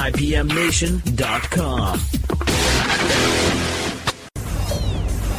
IPMNation.com.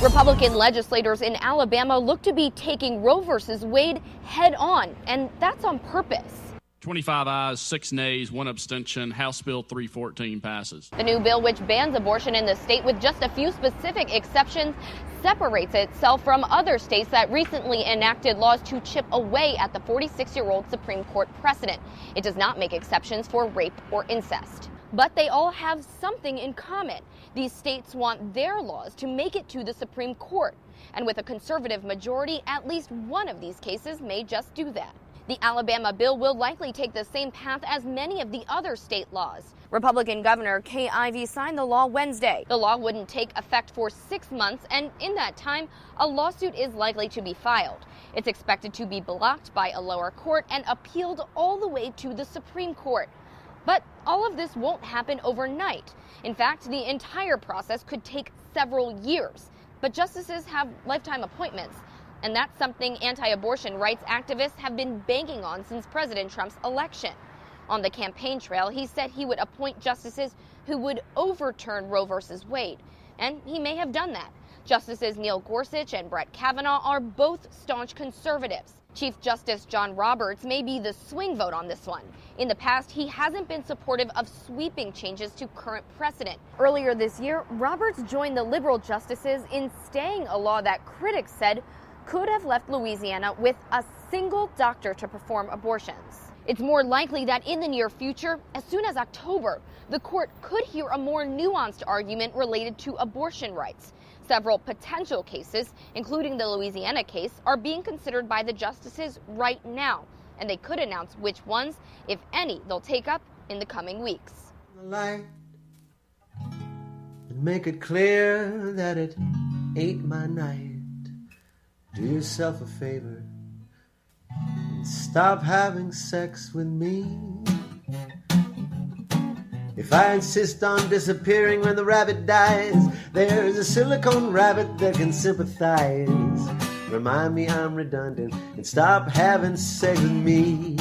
Republican legislators in Alabama look to be taking Roe versus Wade head on, and that's on purpose. 25 ayes, 6 nays, 1 abstention. House Bill 314 passes. The new bill, which bans abortion in the state with just a few specific exceptions, separates itself from other states that recently enacted laws to chip away at the 46-year-old Supreme Court precedent. It does not make exceptions for rape or incest. But they all have something in common. These states want their laws to make it to the Supreme Court. And with a conservative majority, at least one of these cases may just do that. The Alabama bill will likely take the same path as many of the other state laws. Republican Governor Kay Ivey signed the law Wednesday. The law wouldn't take effect for 6 months, and in that time, a lawsuit is likely to be filed. It's expected to be blocked by a lower court and appealed all the way to the Supreme Court. But all of this won't happen overnight. In fact, the entire process could take several years. But justices have lifetime appointments. And that's something anti-abortion rights activists have been banking on since President Trump's election. On the campaign trail, he said he would appoint justices who would overturn Roe versus Wade. And he may have done that. Justices Neil Gorsuch and Brett Kavanaugh are both staunch conservatives. Chief Justice John Roberts may be the swing vote on this one. In the past, he hasn't been supportive of sweeping changes to current precedent. Earlier this year, Roberts joined the liberal justices in staying a law that critics said could have left Louisiana with a single doctor to perform abortions. It's more likely that in the near future, as soon as October, the court could hear a more nuanced argument related to abortion rights. Several potential cases, including the Louisiana case, are being considered by the justices right now, and they could announce which ones, if any, they'll take up in the coming weeks. The light and make it clear that it ain't my night. Do yourself a favor and stop having sex with me. If I insist on disappearing when the rabbit dies, there's a silicone rabbit that can sympathize. Remind me I'm redundant and stop having sex with me.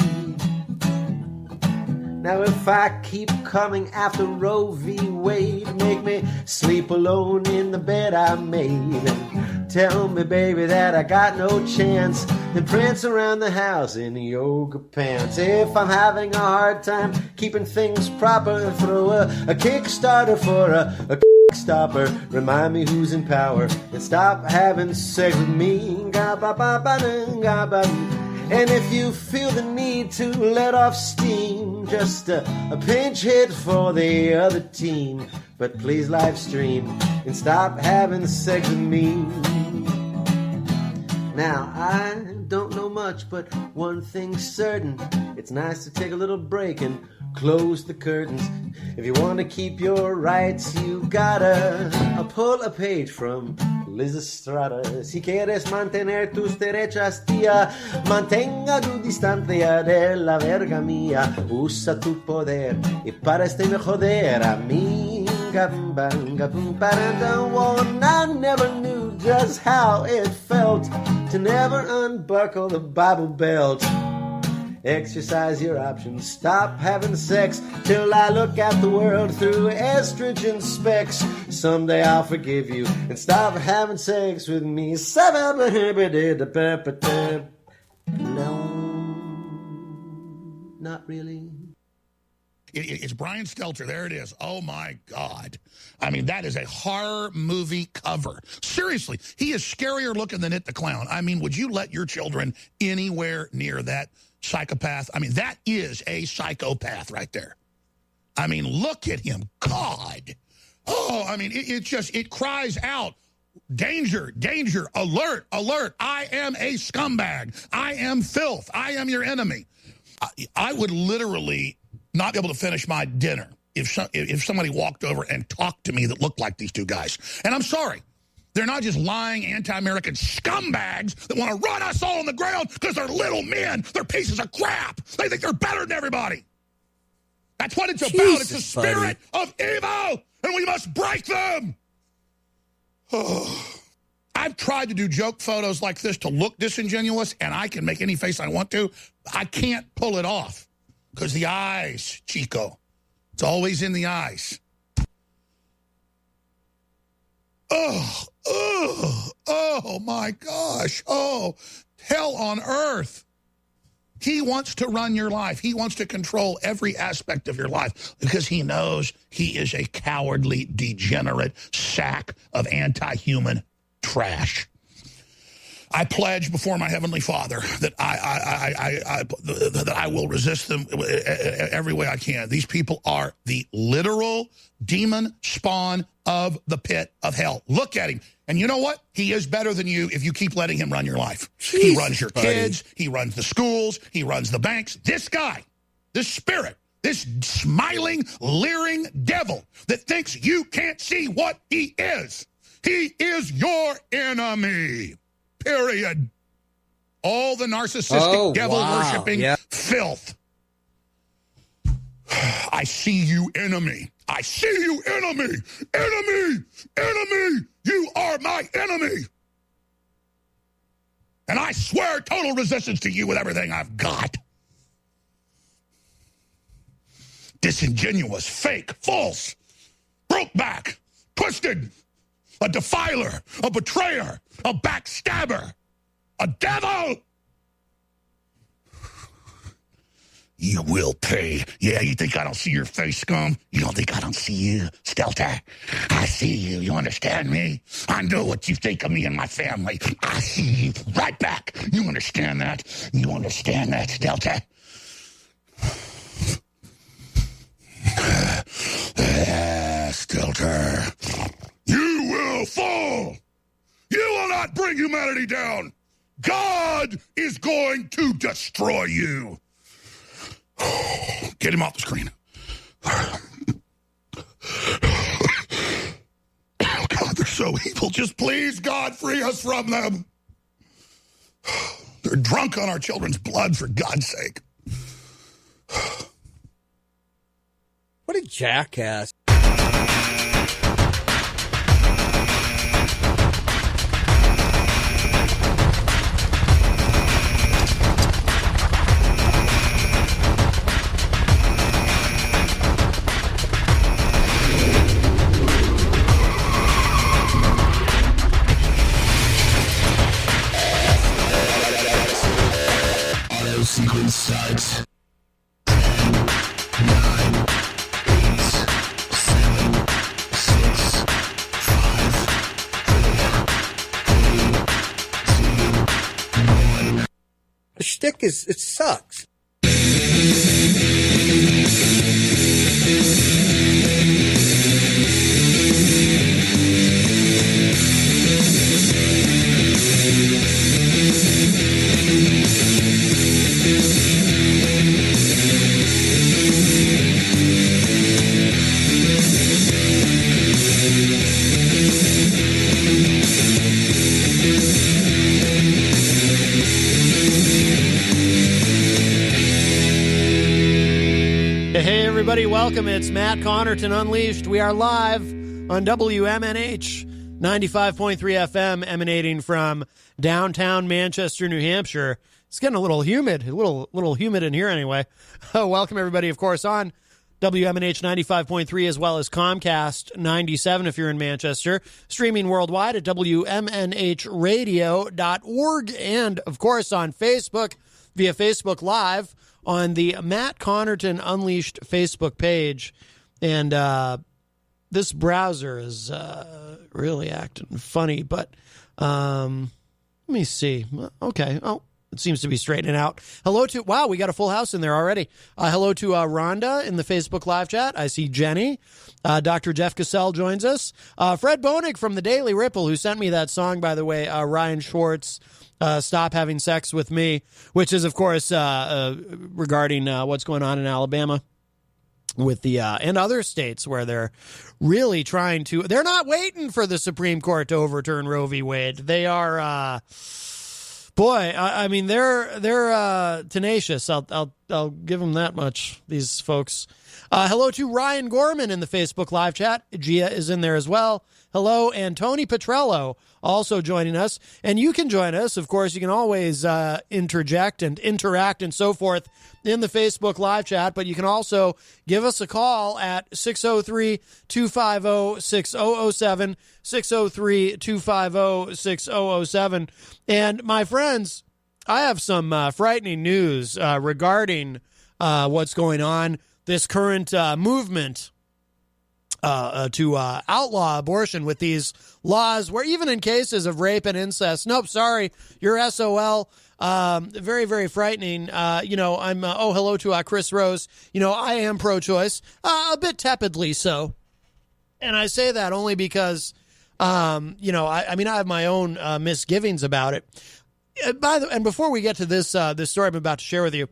Now if I keep coming after Roe v. Wade, make me sleep alone in the bed I made. And tell me, baby, that I got no chance, then prance around the house in yoga pants. If I'm having a hard time keeping things proper, throw a Kickstarter for a stopper. Remind me who's in power and stop having sex with me. And if you feel the need to let off steam, just a pinch hit for the other team. But please live stream and stop having sex with me. Now, I don't know much, but one thing's certain. It's nice to take a little break and close the curtains. If you want to keep your rights, you gotta pull a page from Liz Estrada. Si quieres mantener tus derechas, tía, mantenga tu distancia de la verga mía. Usa tu poder y para este me joder a mí. I never knew just how it felt to never unbuckle the Bible belt. Exercise your options, stop having sex till I look at the world through estrogen specs. Someday I'll forgive you and stop having sex with me. No, not really. It's Brian Stelter. There it is. Oh, my God. I mean, that is a horror movie cover. Seriously, he is scarier looking than It the Clown. I mean, would you let your children anywhere near that psychopath? I mean, that is a psychopath right there. I mean, look at him. God. Oh, I mean, it cries out, danger, danger, alert, alert. I am a scumbag. I am filth. I am your enemy. I would literally not be able to finish my dinner if somebody walked over and talked to me that looked like these two guys. And I'm sorry. They're not just lying anti-American scumbags that want to run us all on the ground because they're little men. They're pieces of crap. They think they're better than everybody. That's what it's about. It's the spirit of evil, and we must break them. Oh. I've tried to do joke photos like this to look disingenuous, and I can make any face I want to. I can't pull it off because the eyes, Chico. It's always in the eyes. Oh my gosh. Oh, hell on earth. He wants to run your life. He wants to control every aspect of your life because he knows he is a cowardly, degenerate sack of anti-human trash. I pledge before my Heavenly Father that I will resist them every way I can. These people are the literal demon spawn of the pit of hell. Look at him. And you know what? He is better than you if you keep letting him run your life. Jesus, he runs your buddy. kids. He runs the schools. He runs the banks. This guy, this spirit, this smiling, leering devil that thinks you can't see what he is your enemy. Period. All the narcissistic, devil-worshipping filth. I see you, enemy. I see you, enemy. Enemy. Enemy. You are my enemy. And I swear total resistance to you with everything I've got. Disingenuous, fake, false, broke back, twisted, a defiler, a betrayer, a backstabber, a devil. You will pay. Yeah, you think I don't see your face, scum? You don't think I don't see you, Stelter? I see you. You understand me? I know what you think of me and my family. I see you right back. You understand that? You understand that, Stelter? Stelter. You will fall. You will not bring humanity down. God is going to destroy you. Get him off the screen. Oh, God, they're so evil. Just please, God, free us from them. They're drunk on our children's blood, for God's sake. What a jackass. Sequence starts. 10, 9, 8, 7, 6, 5, 4, 3, 2, 1. The shtick it sucks. Hey, everybody, welcome. It's Matt Connarton Unleashed. We are live on WMNH 95.3 FM, emanating from downtown Manchester, New Hampshire. It's getting a little humid, a little humid in here anyway. Welcome, everybody, of course, on WMNH 95.3 as well as Comcast 97 if you're in Manchester. Streaming worldwide at WMNHradio.org and, of course, on Facebook via Facebook Live on the Matt Connarton Unleashed Facebook page. And this browser is really acting funny, but let me see. Okay. Oh, it seems to be straightening out. Hello to, wow, we got a full house in there already. Hello to Rhonda in the Facebook live chat. I see Jenny. Dr. Jeff Cassell joins us. Fred Boenig from the Daily Ripple, who sent me that song, by the way, Ryan Schwartz, Stop Having Sex With Me, which is, of course, regarding what's going on in Alabama with the and other states where they're really trying to, they're not waiting for the Supreme Court to overturn Roe v. Wade. They are, boy, I mean, they're tenacious. I'll I'll give them that much, these folks. Hello to Ryan Gorman in the Facebook live chat. Gia is in there as well. Hello, and Tony Petrello also joining us. And you can join us. Of course, you can always interject and interact and so forth in the Facebook live chat, but you can also give us a call at 603-250-6007, 603-250-6007. And my friends, I have some frightening news regarding what's going on, this current movement to outlaw abortion with these laws where even in cases of rape and incest, nope, sorry, you're SOL. Very, very frightening. I'm, hello to Chris Rose. I am pro-choice, a bit tepidly so. And I say that only because, I have my own misgivings about it. And before we get to this story I'm about to share with you,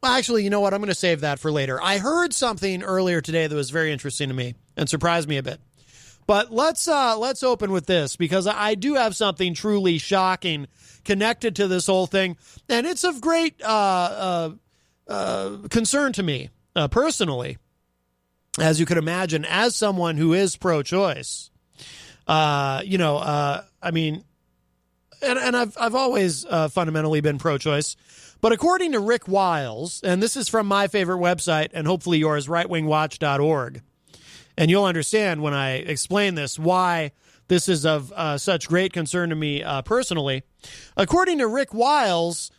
actually, you know what? I'm going to save that for later. I heard something earlier today that was very interesting to me and surprised me a bit. But let's open with this, because I do have something truly shocking connected to this whole thing, and it's of great concern to me personally, as you could imagine, as someone who is pro-choice. And I've always fundamentally been pro-choice. But according to Rick Wiles, and this is from my favorite website, and hopefully yours, rightwingwatch.org, and you'll understand when I explain this why this is of such great concern to me personally. According to Rick Wiles,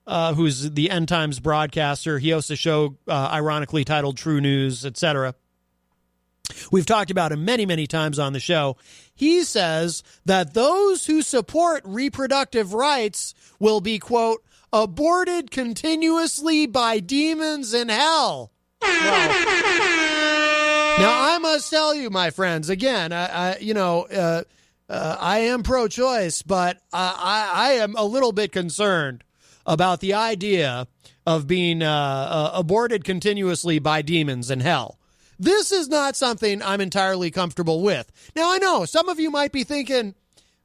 who's the End Times broadcaster, he hosts a show ironically titled True News, etc. We've talked about him many, many times on the show. He says that those who support reproductive rights will be, quote, aborted continuously by demons in hell. Well, now, I must tell you, my friends, again, I am pro-choice, but I am a little bit concerned about the idea of being aborted continuously by demons in hell. This is not something I'm entirely comfortable with. Now, I know some of you might be thinking,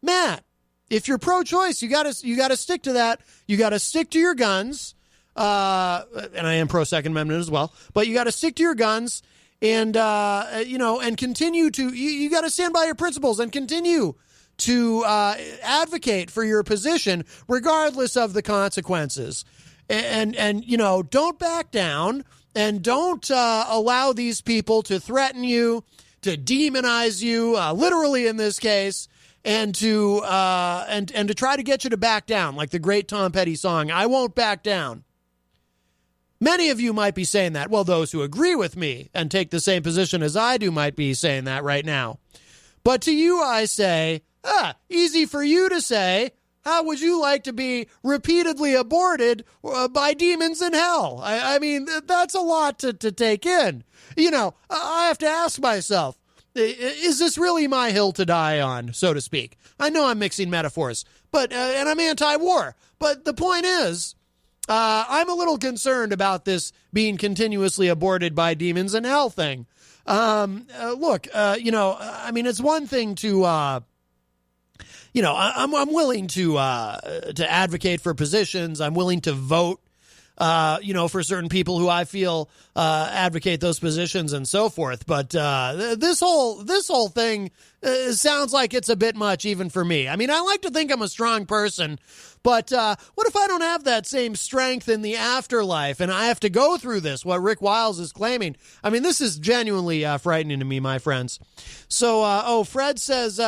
Matt, if you're pro-choice, you got to stick to that. You got to stick to your guns. And I am pro-Second Amendment as well. But you got to stick to your guns and, and continue to, you got to stand by your principles and continue to advocate for your position regardless of the consequences. And don't back down. And don't allow these people to threaten you, to demonize you, literally in this case, and to try to get you to back down, like the great Tom Petty song, I Won't Back Down. Many of you might be saying that. Well, those who agree with me and take the same position as I do might be saying that right now. But to you, I say, easy for you to say. How would you like to be repeatedly aborted by demons in hell? I mean, that's a lot to take in. I have to ask myself, is this really my hill to die on, so to speak? I know I'm mixing metaphors, but and I'm anti-war. But the point is, I'm a little concerned about this being continuously aborted by demons in hell thing. Look, it's one thing to... I'm willing to advocate for positions. I'm willing to vote, for certain people who I feel advocate those positions and so forth. But this whole thing sounds like it's a bit much even for me. I mean, I like to think I'm a strong person, but what if I don't have that same strength in the afterlife and I have to go through this, what Rick Wiles is claiming? I mean, this is genuinely frightening to me, my friends. So, Fred says...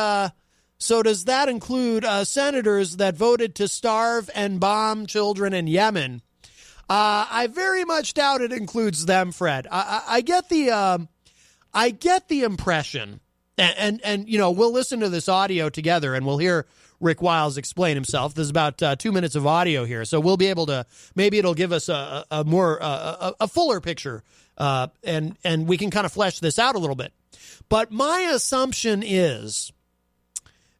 So does that include senators that voted to starve and bomb children in Yemen? I very much doubt it includes them, Fred. I get the impression, and we'll listen to this audio together, and we'll hear Rick Wiles explain himself. There's about 2 minutes of audio here, so we'll be able to, maybe it'll give us a more fuller picture, and we can kind of flesh this out a little bit. But my assumption is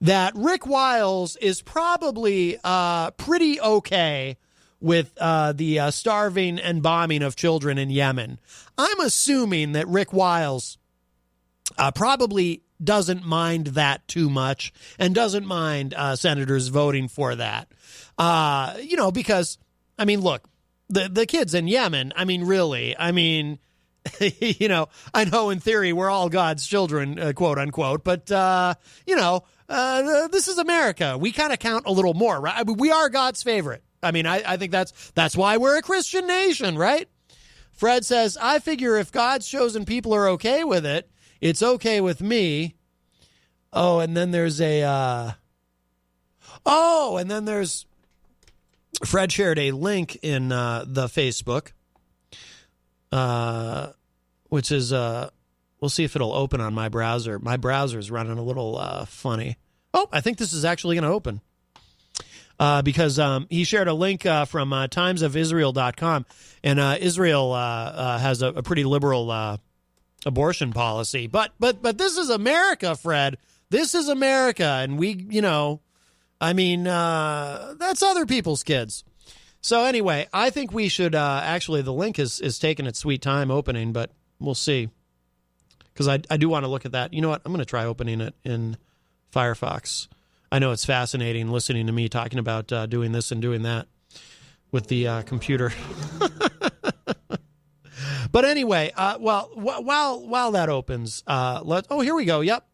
that Rick Wiles is probably pretty okay with the starving and bombing of children in Yemen. I'm assuming that Rick Wiles probably doesn't mind that too much and doesn't mind senators voting for that. Because, I mean, look, the kids in Yemen, I mean, really, I mean, you know, I know in theory we're all God's children, quote unquote, but, you know, this is America. We kind of count a little more, right? I mean, we are God's favorite. I mean, I think that's why we're a Christian nation, right? Fred says, I figure if God's chosen people are okay with it, it's okay with me. Oh, and then there's Fred shared a link in the Facebook, which is, we'll see if it'll open on my browser. My browser's running a little funny. Oh, I think this is actually going to open. Because he shared a link from timesofisrael.com, and Israel has a pretty liberal abortion policy. But this is America, Fred. This is America, and we, you know, I mean, that's other people's kids. So anyway, I think we should actually, the link is taking its sweet time opening, but we'll see. Because I do want to look at that. You know what? I'm going to try opening it in Firefox. I know it's fascinating listening to me talking about doing this and doing that with the computer. But anyway, well, while that opens, oh, here we go. Yep.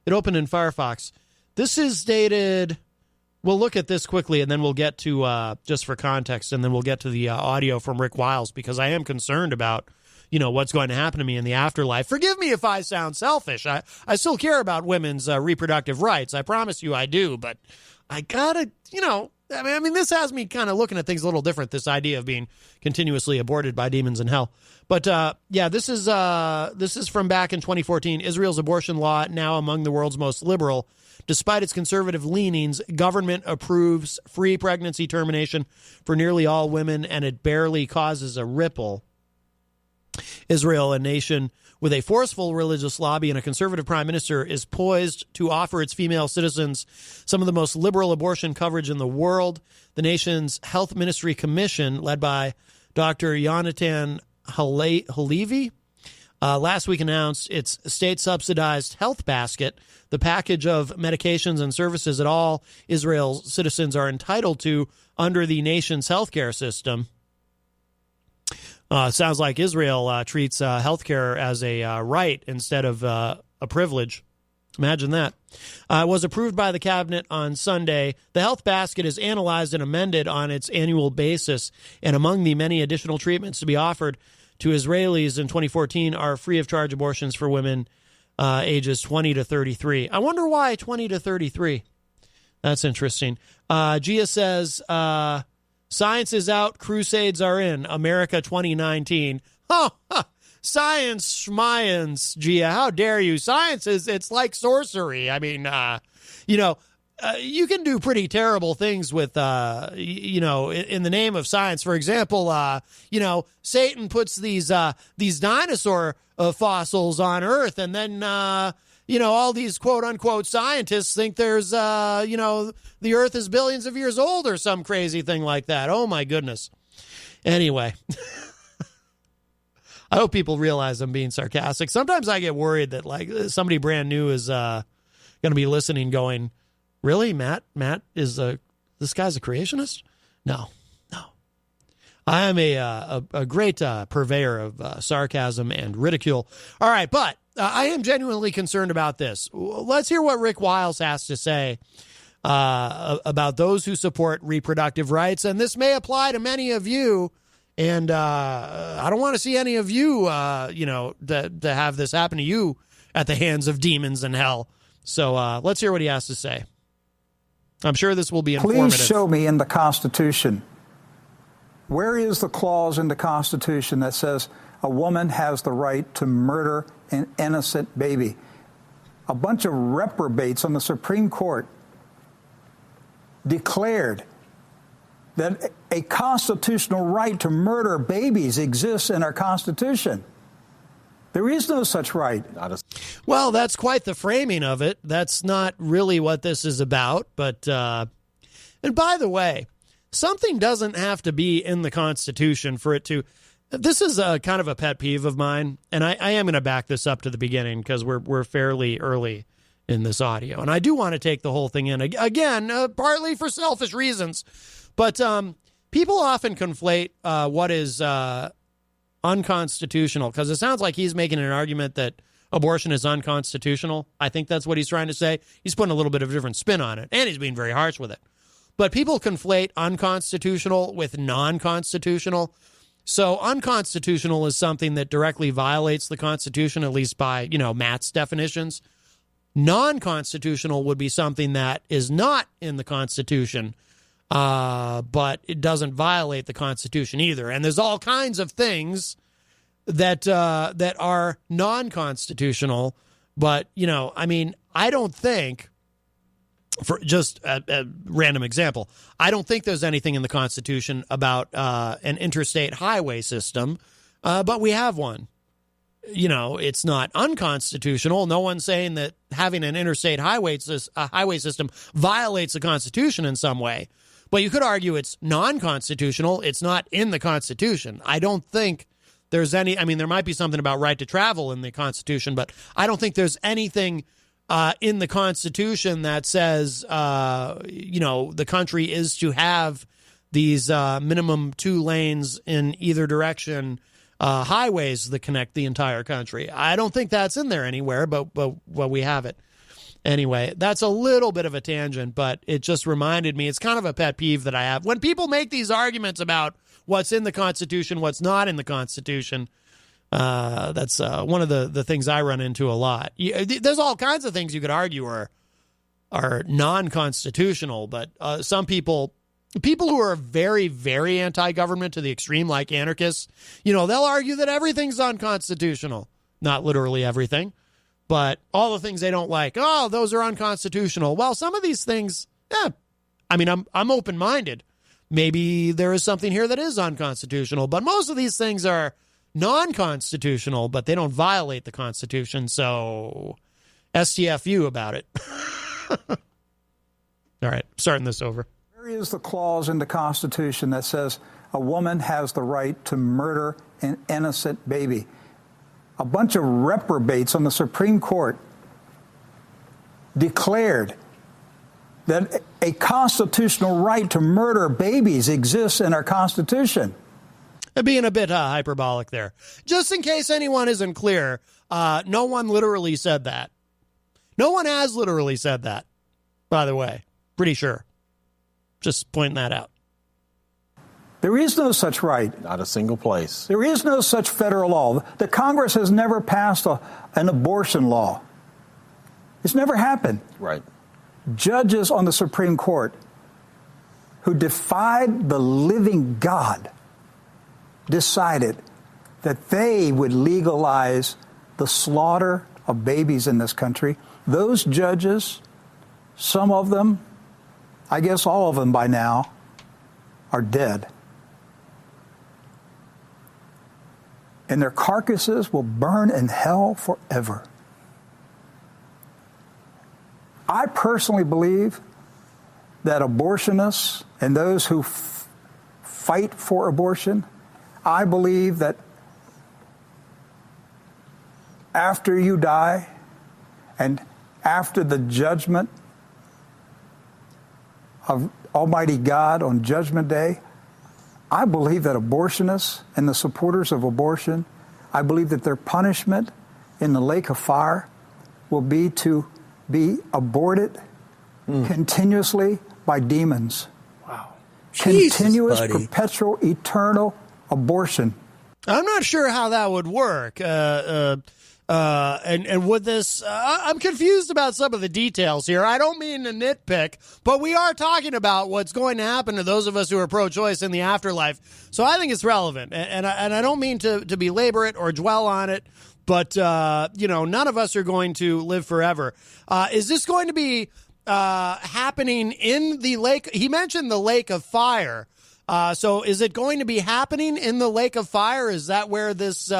It opened in Firefox. This is dated. We'll look at this quickly, and then we'll get to, just for context, and then we'll get to the audio from Rick Wiles, because I am concerned about, you know, what's going to happen to me in the afterlife. Forgive me if I sound selfish. I still care about women's reproductive rights. I promise you I do, but I gotta, you know, I mean, this has me kind of looking at things a little different, this idea of being continuously aborted by demons in hell. But, yeah, this is from back in 2014. Israel's abortion law, now among the world's most liberal. Despite its conservative leanings, government approves free pregnancy termination for nearly all women, and it barely causes a ripple. Israel, a nation with a forceful religious lobby and a conservative prime minister, is poised to offer its female citizens some of the most liberal abortion coverage in the world. The nation's health ministry commission, led by Dr. Yonatan Halevi, last week announced its state-subsidized health basket, the package of medications and services that all Israel's citizens are entitled to under the nation's healthcare system. Sounds like Israel treats healthcare as a right instead of a privilege. Imagine that. It was approved by the cabinet on Sunday. The health basket is analyzed and amended on its annual basis, and among the many additional treatments to be offered to Israelis in 2014 are free-of-charge abortions for women ages 20 to 33. I wonder why 20 to 33. That's interesting. Gia says, science is out, crusades are in, America 2019. Oh, science schmience, Gia, how dare you? Science it's like sorcery. I mean, you know, you can do pretty terrible things with, you know, in the name of science. For example, you know, Satan puts these dinosaur fossils on Earth, and then, you know, all these quote-unquote scientists think there's, you know, the Earth is billions of years old or some crazy thing like that. Oh, my goodness. Anyway, I hope people realize I'm being sarcastic. Sometimes I get worried that, like, somebody brand new is going to be listening going, really, Matt? Matt is this guy's a creationist? No. I am a great purveyor of sarcasm and ridicule. All right, but I am genuinely concerned about this. Let's hear what Rick Wiles has to say about those who support reproductive rights, and this may apply to many of you. And I don't want to see any of you, you know, to have this happen to you at the hands of demons in hell. So let's hear what he has to say. I'm sure this will be informative. Please show me in the Constitution. Where is the clause in the Constitution that says a woman has the right to murder an innocent baby? A bunch of reprobates on the Supreme Court declared that a constitutional right to murder babies exists in our Constitution. There is no such right. Well, that's quite the framing of it. That's not really what this is about. But, and by the way, something doesn't have to be in the Constitution for it to. This is a kind of a pet peeve of mine, and I am going to back this up to the beginning because we're fairly early in this audio, and I do want to take the whole thing in again, partly for selfish reasons. But people often conflate what is unconstitutional, because it sounds like he's making an argument that abortion is unconstitutional. I think that's what he's trying to say. He's putting a little bit of a different spin on it, and he's being very harsh with it. But people conflate unconstitutional with non-constitutional. So unconstitutional is something that directly violates the Constitution, at least by, Matt's definitions. Non-constitutional would be something that is not in the Constitution, but it doesn't violate the Constitution either. And there's all kinds of things that are non-constitutional. But, I don't think, for just a random example, I don't think there's anything in the Constitution about an interstate highway system, but we have one. It's not unconstitutional. No one's saying that having an interstate highway system violates the Constitution in some way. But you could argue it's non-constitutional. It's not in the Constitution. I don't think there's any, there might be something about right to travel in the Constitution, but I don't think there's anything in the Constitution that says, the country is to have these minimum 2 lanes in either direction highways that connect the entire country. I don't think that's in there anywhere, but we have it. Anyway, that's a little bit of a tangent, but it just reminded me, it's kind of a pet peeve that I have. When people make these arguments about what's in the Constitution, what's not in the Constitution, that's one of the things I run into a lot. There's all kinds of things you could argue are non-constitutional, but some people who are very, very anti-government to the extreme, like anarchists, they'll argue that everything's unconstitutional. Not literally everything, but all the things they don't like, those are unconstitutional. Well, some of these things, I'm open-minded. Maybe there is something here that is unconstitutional, but most of these things are non-constitutional, but they don't violate the Constitution, so STFU about it. All right, starting this over. Where is the clause in the Constitution that says a woman has the right to murder an innocent baby? A bunch of reprobates on the Supreme Court declared that a constitutional right to murder babies exists in our Constitution. Being a bit hyperbolic there. Just in case anyone isn't clear, no one literally said that. No one has literally said that, by the way. Pretty sure. Just pointing that out. There is no such right. Not a single place. There is no such federal law. The Congress has never passed an abortion law. It's never happened. Right. Judges on the Supreme Court who defied the living God decided that they would legalize the slaughter of babies in this country. Those judges, some of them, I guess all of them by now, are dead. And their carcasses will burn in hell forever. I personally believe that abortionists and those who fight for abortion, I believe that after you die and after the judgment of Almighty God on Judgment Day, I believe that abortionists and the supporters of abortion, I believe that their punishment in the lake of fire will be to be aborted continuously by demons. Wow. Continuous, Jesus, perpetual, eternal abortion. I'm not sure how that would work. And would this, I'm confused about some of the details here. I don't mean to nitpick, but we are talking about what's going to happen to those of us who are pro-choice in the afterlife. So I think it's relevant. And I don't mean to belabor it or dwell on it, but, none of us are going to live forever. Is this going to be happening in the lake? He mentioned the lake of fire. So is it going to be happening in the lake of fire? Is that where this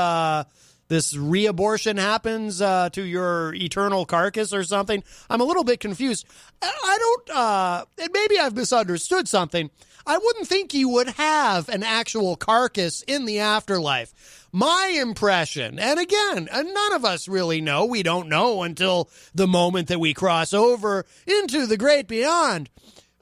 re-abortion happens to your eternal carcass or something? I'm a little bit confused. Maybe I've misunderstood something. I wouldn't think you would have an actual carcass in the afterlife. My impression, and again, none of us really know. We don't know until the moment that we cross over into the great beyond.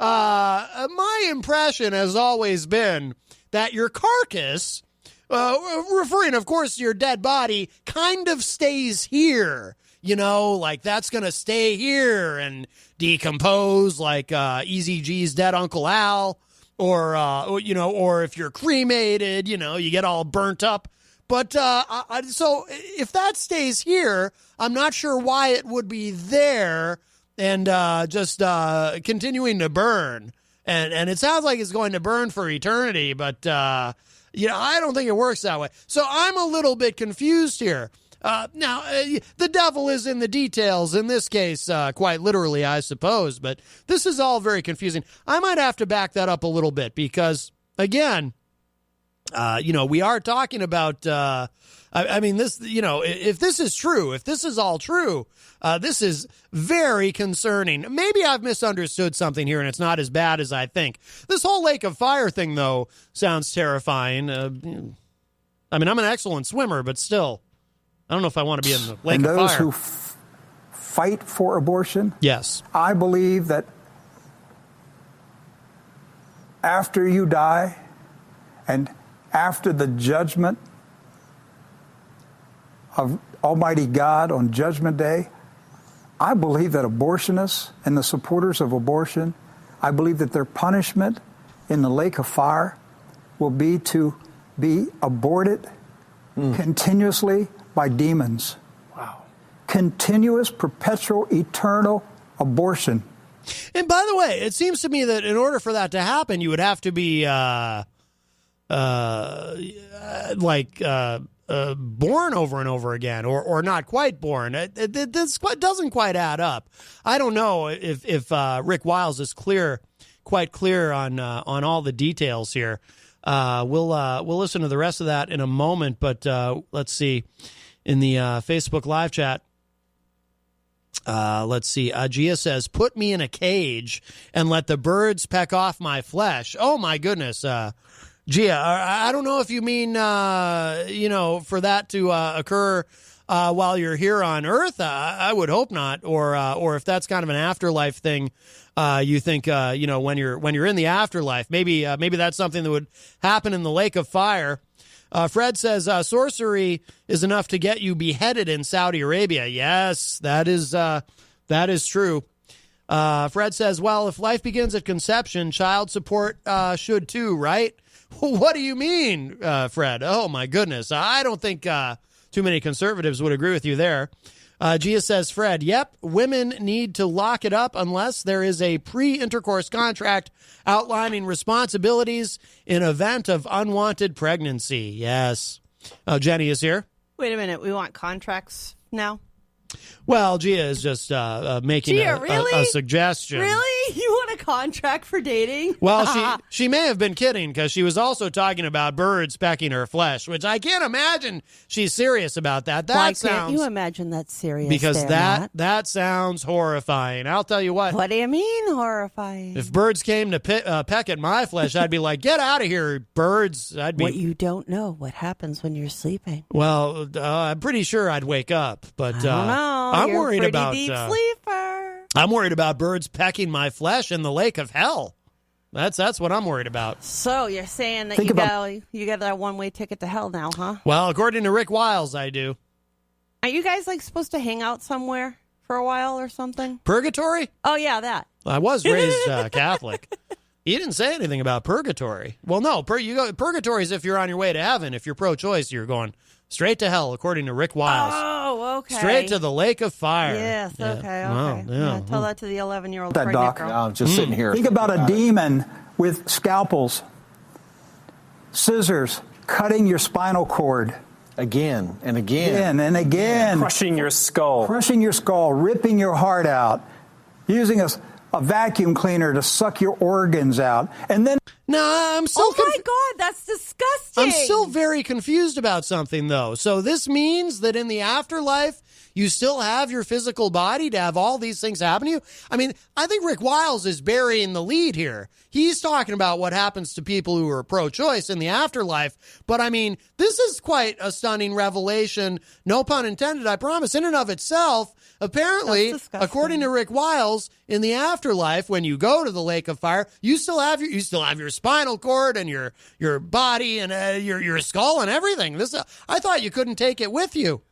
my impression has always been that your carcass, referring, of course, to your dead body, kind of stays here. You know, like that's going to stay here and decompose like Easy G's dead Uncle Al, or if you're cremated, you get all burnt up. But so if that stays here, I'm not sure why it would be there and just continuing to burn. And it sounds like it's going to burn for eternity, but I don't think it works that way. So I'm a little bit confused here. Now, the devil is in the details in this case, quite literally, I suppose, but this is all very confusing. I might have to back that up a little bit because, again, we are talking about, this, if this is true, if this is all true, this is very concerning. Maybe I've misunderstood something here and it's not as bad as I think. This whole lake of fire thing, though, sounds terrifying. I'm an excellent swimmer, but still, I don't know if I want to be in the lake of fire. And those who fight for abortion, yes, I believe that after you die and after the judgment of Almighty God on Judgment Day, I believe that abortionists and the supporters of abortion, I believe that their punishment in the lake of fire will be to be aborted continuously by demons. Wow. Continuous, perpetual, eternal abortion. And by the way, it seems to me that in order for that to happen, you would have to be born over and over again, or not quite born. This doesn't quite add up. I don't know if Rick Wiles is quite clear on all the details here. We'll listen to the rest of that in a moment, but let's see. In the Facebook live chat, let's see. Gia says, "Put me in a cage and let the birds peck off my flesh." Oh my goodness, Gia, I don't know if you mean for that to occur while you're here on Earth. I would hope not, or if that's kind of an afterlife thing. You think when you're in the afterlife, maybe that's something that would happen in the lake of fire. Fred says sorcery is enough to get you beheaded in Saudi Arabia. Yes, that is true. Fred says, well, if life begins at conception, child support should too, right? What do you mean, Fred? Oh, my goodness. I don't think too many conservatives would agree with you there. Gia says, Fred, yep, women need to lock it up unless there is a pre-intercourse contract outlining responsibilities in event of unwanted pregnancy. Yes. Jenny is here. Wait a minute. We want contracts now? Well, Gia is just making a suggestion. Really? You want a contract for dating? Well, she may have been kidding because she was also talking about birds pecking her flesh, which I can't imagine she's serious about that. Why can't you imagine that's serious? Because that sounds horrifying. I'll tell you what. What do you mean horrifying? If birds came to peck at my flesh, I'd be like, get out of here, birds. What you don't know, what happens when you're sleeping. Well, I'm pretty sure I'd wake up, but I don't know. I'm worried about deep sleeper. I'm worried about birds pecking my flesh in the lake of hell. That's what I'm worried about. So you're saying that you got that one-way ticket to hell now, huh? Well, according to Rick Wiles, I do. Are you guys supposed to hang out somewhere for a while or something? Purgatory? Oh yeah, that. I was raised Catholic. He didn't say anything about purgatory. Well, no, purgatory is if you're on your way to heaven. If you're pro-choice, you're going straight to hell, according to Rick Wiles. Oh, okay. Straight to the lake of fire. Yes, yeah. okay. Wow, yeah. Tell that to the 11-year-old that, pregnant Doc. girl. I'm just sitting here. Think about a demon with scalpels, scissors, cutting your spinal cord. Again and again. Again and again. Crushing your skull. Crushing your skull, ripping your heart out, using a vacuum cleaner to suck your organs out. And then No, I'm still. Oh my God, that's disgusting. I'm still very confused about something, though. So this means that in the afterlife, you still have your physical body to have all these things happen to you? I mean, I think Rick Wiles is burying the lead here. He's talking about what happens to people who are pro-choice in the afterlife. But, I mean, this is quite a stunning revelation. No pun intended, I promise. In and of itself, apparently, according to Rick Wiles, in the afterlife, when you go to the lake of fire, you still have your spinal cord and your body and your skull and everything. I thought you couldn't take it with you.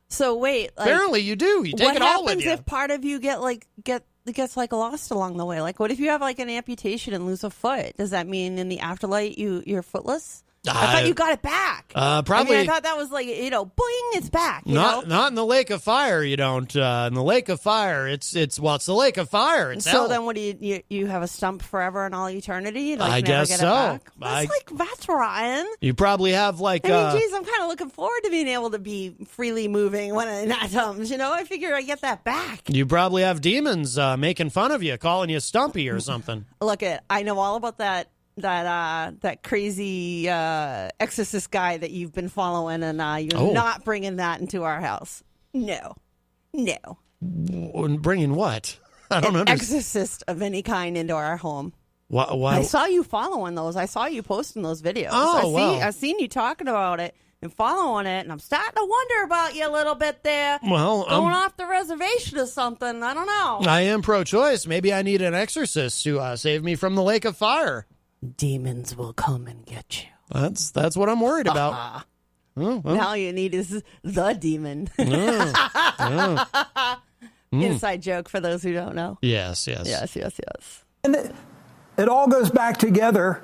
So wait, apparently you do. You take it all with you. What happens if part of you gets like lost along the way? Like, what if you have like an amputation and lose a foot? Does that mean in the afterlife you're footless? I thought you got it back. Probably. I thought that was like, boing, it's back. Not in the lake of fire. You don't. In the lake of fire, it's the lake of fire. It's so hell. then, what do you have a stump forever and all eternity? I guess so. That's rotten. You probably have like. geez, I'm kind of looking forward to being able to be freely moving when that comes. I figure I get that back. You probably have demons making fun of you, calling you Stumpy or something. Look, I know all about that crazy exorcist guy that you've been following, and you're not bringing that into our house. No. Bringing what? I don't know. Exorcist of any kind into our home. Why? I saw you following those. I saw you posting those videos. I've seen you talking about it and following it, and I'm starting to wonder about you a little bit there. Well, going off the reservation or something. I don't know. I am pro-choice. Maybe I need an exorcist to save me from the lake of fire. Demons will come and get you. That's what I'm worried about. Now all you need is the demon. Inside joke for those who don't know. Yes. And it all goes back together,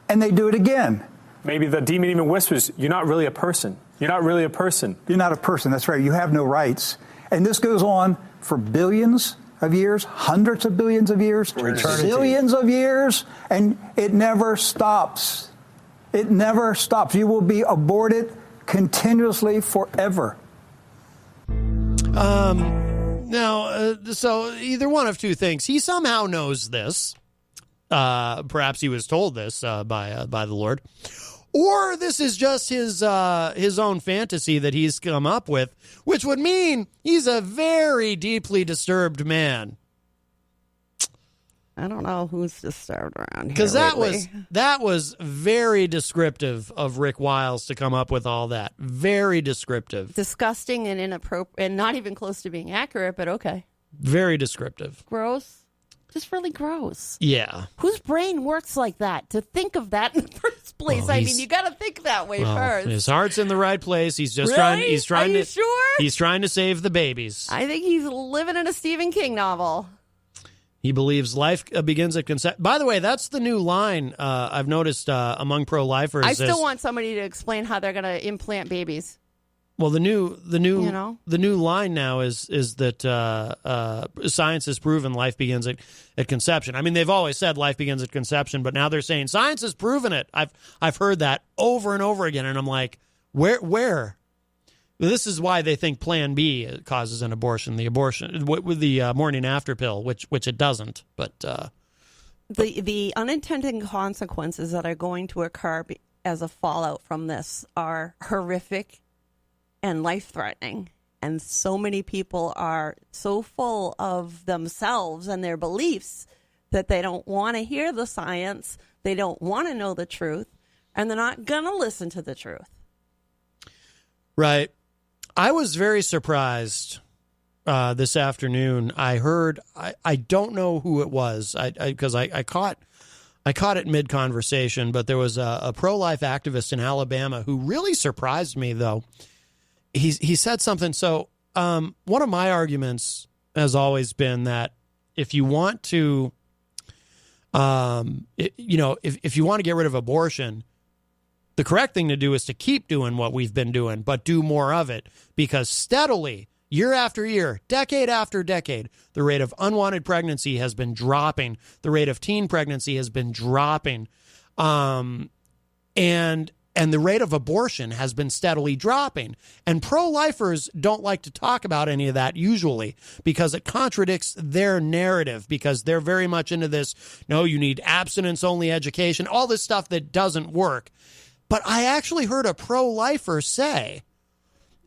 and they do it again. Maybe the demon even whispers, "You're not really a person. You're not really a person. You're not a person. That's right. You have no rights." And this goes on for billions of years, hundreds of billions of years, billions of years, and it never stops. It never stops. You will be aborted continuously forever. So either one of two things. He somehow knows this. Perhaps he was told this by the Lord. Or this is just his own fantasy that he's come up with, which would mean he's a very deeply disturbed man. I don't know who's disturbed around here. Because that was very descriptive of Rick Wiles to come up with all that. Very descriptive. Disgusting and inappropriate, and not even close to being accurate, but okay. Very descriptive. Gross. Just really gross. Yeah. Whose brain works like that to think of that in the first place? Well, I mean, you got to think that way first. His heart's in the right place. He's just really? He's trying Are to. You sure? He's trying to save the babies. I think he's living in a Stephen King novel. He believes life begins at conception. By the way, that's the new line I've noticed among pro-lifers. I still want somebody to explain how they're going to implant babies. Well, the new line now is that science has proven life begins at conception. I mean, they've always said life begins at conception, but now they're saying science has proven it. I've heard that over and over again, and I'm like, where? Well, this is why they think Plan B causes an abortion. The abortion with the morning after pill, which it doesn't. But the unintended consequences that are going to occur as a fallout from this are horrific and life-threatening. And so many people are so full of themselves and their beliefs that they don't want to hear the science, they don't want to know the truth, and they're not going to listen to the truth. Right. I was very surprised this afternoon. I heard, I don't know who it was, because I caught it mid-conversation, but there was a pro-life activist in Alabama who really surprised me, though. He said something. So one of my arguments has always been that if you want to, if you want to get rid of abortion, the correct thing to do is to keep doing what we've been doing, but do more of it, because steadily, year after year, decade after decade, the rate of unwanted pregnancy has been dropping. The rate of teen pregnancy has been dropping. And and the rate of abortion has been steadily dropping. And pro-lifers don't like to talk about any of that usually because it contradicts their narrative, because they're very much into this, no, you need abstinence-only education, all this stuff that doesn't work. But I actually heard a pro-lifer say,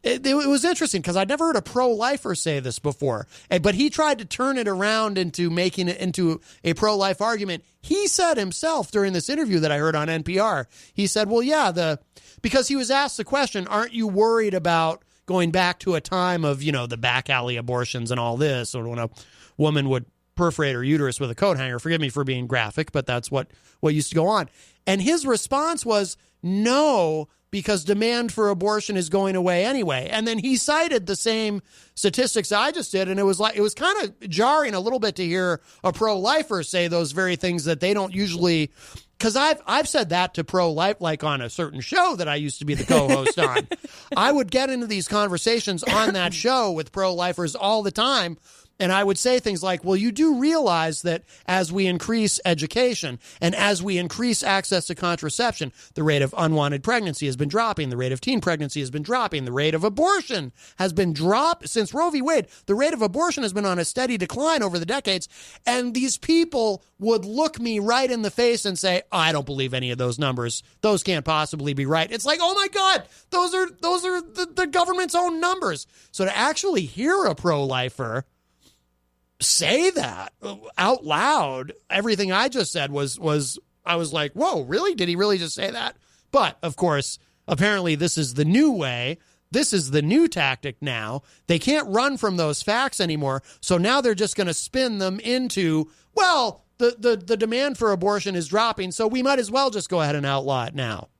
it was interesting because I'd never heard a pro-lifer say this before, but he tried to turn it around into making it into a pro-life argument. He said himself during this interview that I heard on NPR, he said, well, yeah, because he was asked the question, aren't you worried about going back to a time of, the back alley abortions and all this, or when a woman would perforate her uterus with a coat hanger? Forgive me for being graphic, but that's what used to go on. And his response was, no, because demand for abortion is going away anyway. And then he cited the same statistics I just did, and it was kind of jarring a little bit to hear a pro-lifer say those very things that they don't usually, because I've said that to pro-life, like on a certain show that I used to be the co-host on. I would get into these conversations on that show with pro-lifers all the time, and I would say things like, well, you do realize that as we increase education and as we increase access to contraception, the rate of unwanted pregnancy has been dropping. The rate of teen pregnancy has been dropping. The rate of abortion has been dropped. Since Roe v. Wade, the rate of abortion has been on a steady decline over the decades. And these people would look me right in the face and say, I don't believe any of those numbers. Those can't possibly be right. It's like, oh my God, those are the government's own numbers. So to actually hear a pro-lifer say that out loud, everything I just said was I was like, whoa, really? Did he really just say that? But of course, apparently this is the new way. This is the new tactic now. They can't run from those facts anymore. So now they're just going to spin them into, well, the demand for abortion is dropping, so we might as well just go ahead and outlaw it now.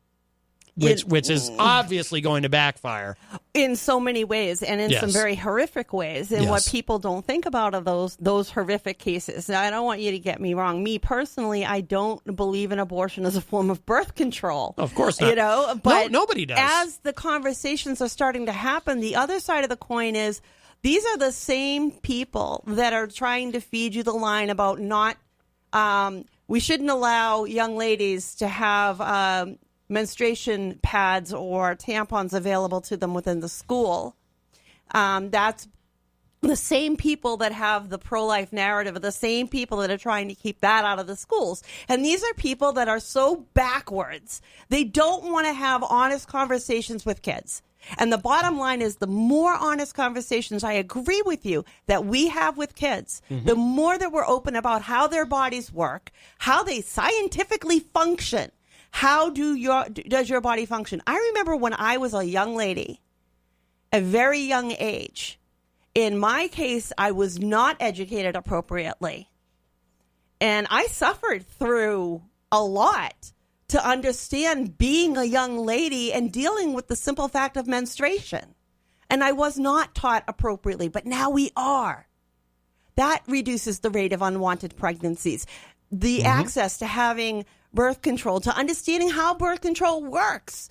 Which is obviously going to backfire. In so many ways, and in some very horrific ways. And what people don't think about are those horrific cases. Now, I don't want you to get me wrong. Me personally, I don't believe in abortion as a form of birth control. Of course not. But nobody does. As the conversations are starting to happen, the other side of the coin is these are the same people that are trying to feed you the line about not, we shouldn't allow young ladies to have menstruation pads or tampons available to them within the school. That's the same people that have the pro-life narrative, the same people that are trying to keep that out of the schools. And these are people that are so backwards. They don't want to have honest conversations with kids. And the bottom line is the more honest conversations, I agree with you, that we have with kids, the more that we're open about how their bodies work, how they scientifically function. How does your body function? I remember when I was a young lady, a very young age. In my case, I was not educated appropriately. And I suffered through a lot to understand being a young lady and dealing with the simple fact of menstruation. And I was not taught appropriately, but now we are. That reduces the rate of unwanted pregnancies. The access to having birth control, to understanding how birth control works.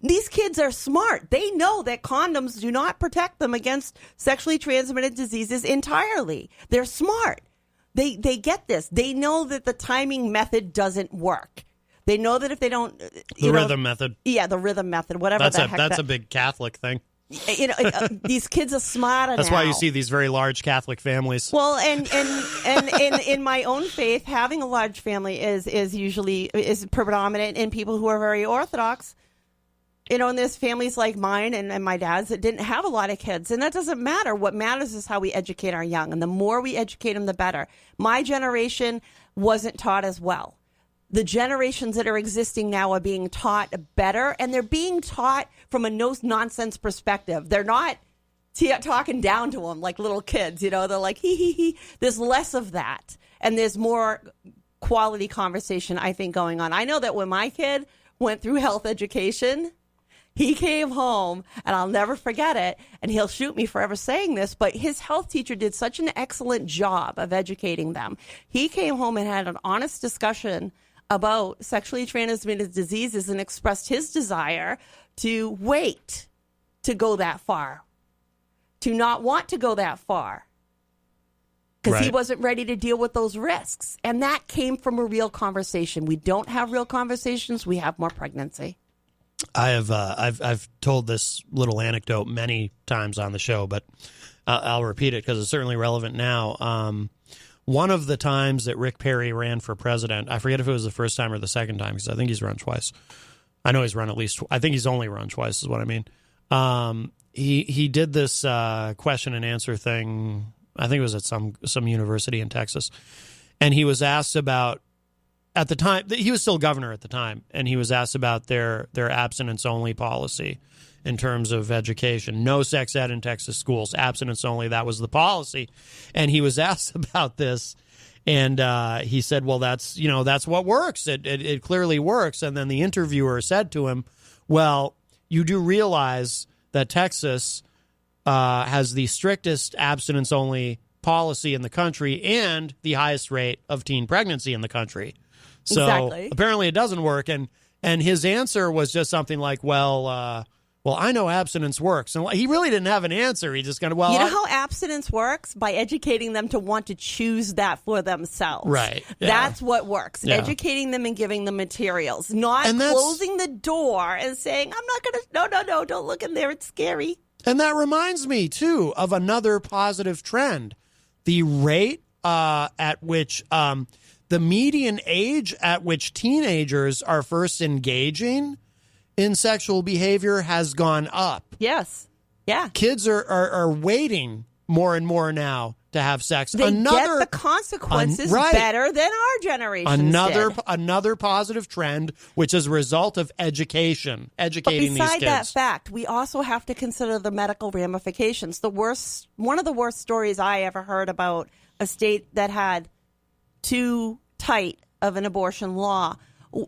These kids are smart. They know that condoms do not protect them against sexually transmitted diseases entirely. They're smart. They get this. They know that the timing method doesn't work. They know that if they don't... The rhythm method. Yeah, the rhythm method, whatever the heck. That's a big Catholic thing. These kids are smarter. That's why you see these very large Catholic families. Well, and in my own faith, having a large family is usually predominant in people who are very Orthodox. And there's families like mine and my dad's that didn't have a lot of kids, and that doesn't matter. What matters is how we educate our young, and the more we educate them, the better. My generation wasn't taught as well. The generations that are existing now are being taught better, and they're being taught from a no-nonsense perspective. They're not talking down to them like little kids. They're like, hee. There's less of that, and there's more quality conversation, I think, going on. I know that when my kid went through health education, he came home, and I'll never forget it, and he'll shoot me for ever saying this, but his health teacher did such an excellent job of educating them. He came home and had an honest discussion about sexually transmitted diseases and expressed his desire to wait to go that far, to not want to go that far, because he wasn't ready to deal with those risks. And that came from a real conversation. We don't have real conversations. We have more pregnancy. I've told this little anecdote many times on the show, but I'll repeat it because it's certainly relevant now. One of the times that Rick Perry ran for president, I forget if it was the first time or the second time, because I think he's run twice. I know he's run at least. I think he's only run twice, is what I mean. He did this question and answer thing. I think it was at some university in Texas, and he was asked about, at the time, he was still governor at the time, and he was asked about their abstinence only policy in terms of education. No sex ed in Texas schools, abstinence only. That was the policy, and he was asked about this, and he said, "Well, that's what works. It clearly works." And then the interviewer said to him, "Well, you do realize that Texas has the strictest abstinence only policy in the country and the highest rate of teen pregnancy in the country." So exactly. Apparently it doesn't work. And his answer was just something like, well, I know abstinence works. And he really didn't have an answer. He just kind of, You know how abstinence works? By educating them to want to choose that for themselves. Right. Yeah. That's what works. Yeah. Educating them and giving them materials, not closing the door and saying, I'm not going to, no, don't look in there. It's scary. And that reminds me, too, of another positive trend. The rate at which the median age at which teenagers are first engaging in sexual behavior has gone up. Yes. Yeah. Kids are waiting more and more now to have sex. They get the consequences better than our generation did. Another positive trend, which is a result of educating these kids. Beside that fact, we also have to consider the medical ramifications. One of the worst stories I ever heard about a state that had too tight of an abortion law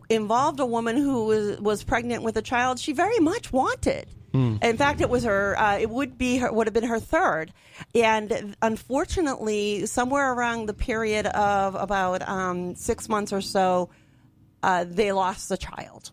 involved a woman who was pregnant with a child she very much wanted. In fact, it was her. It would have been her third, and unfortunately, somewhere around the period of about 6 months or so, they lost the child.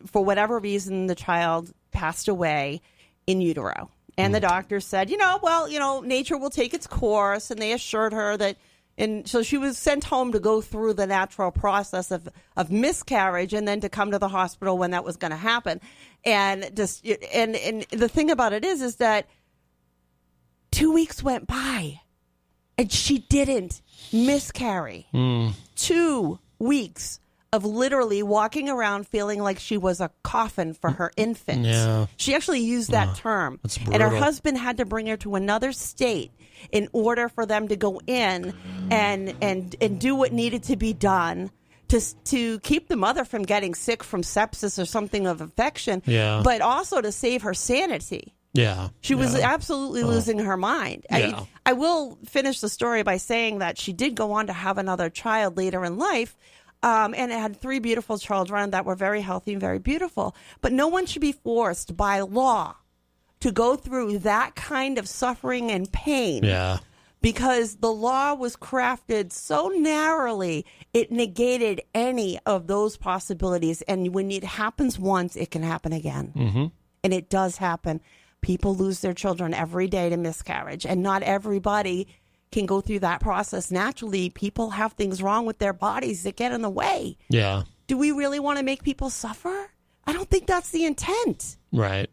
For whatever reason, the child passed away in utero, and the doctor said, nature will take its course, and they assured her that. And so she was sent home to go through the natural process of miscarriage and then to come to the hospital when that was going to happen. And the thing about it is that 2 weeks went by and she didn't miscarry. 2 weeks of literally walking around feeling like she was a coffin for her infant. Yeah. She actually used that term. That's and her brutal. husband had to bring her to another state in order for them to go in and do what needed to be done to keep the mother from getting sick from sepsis or something of infection, but also to save her sanity. Yeah. She was absolutely losing her mind. Yeah. I will finish the story by saying that she did go on to have another child later in life, and it had 3 beautiful children that were very healthy and very beautiful. But no one should be forced by law to go through that kind of suffering and pain. Yeah. Because the law was crafted so narrowly, it negated any of those possibilities. And when it happens once, it can happen again. Mm-hmm. And it does happen. People lose their children every day to miscarriage. And not everybody can go through that process naturally. People have things wrong with their bodies that get in the way. Yeah. Do we really want to make people suffer? I don't think that's the intent. Right.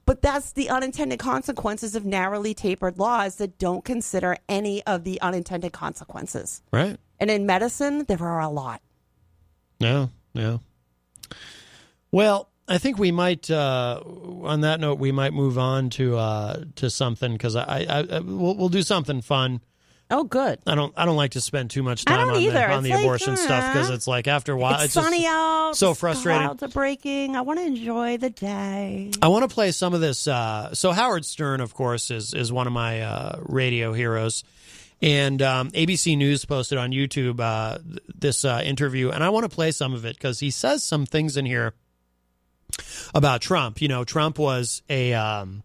But that's the unintended consequences of narrowly tapered laws that don't consider any of the unintended consequences. Right. And in medicine, there are a lot. Yeah. Well, I think we might, on that note, we might move on to something, because we'll do something fun. Oh, good. I don't like to spend too much time on the abortion stuff, because it's like after a while it's sunny just out. so frustrating. Clouds are breaking. I want to enjoy the day. I want to play some of this. So Howard Stern, of course, is one of my radio heroes, and ABC News posted on YouTube this interview, and I want to play some of it because he says some things in here about Trump. Trump was a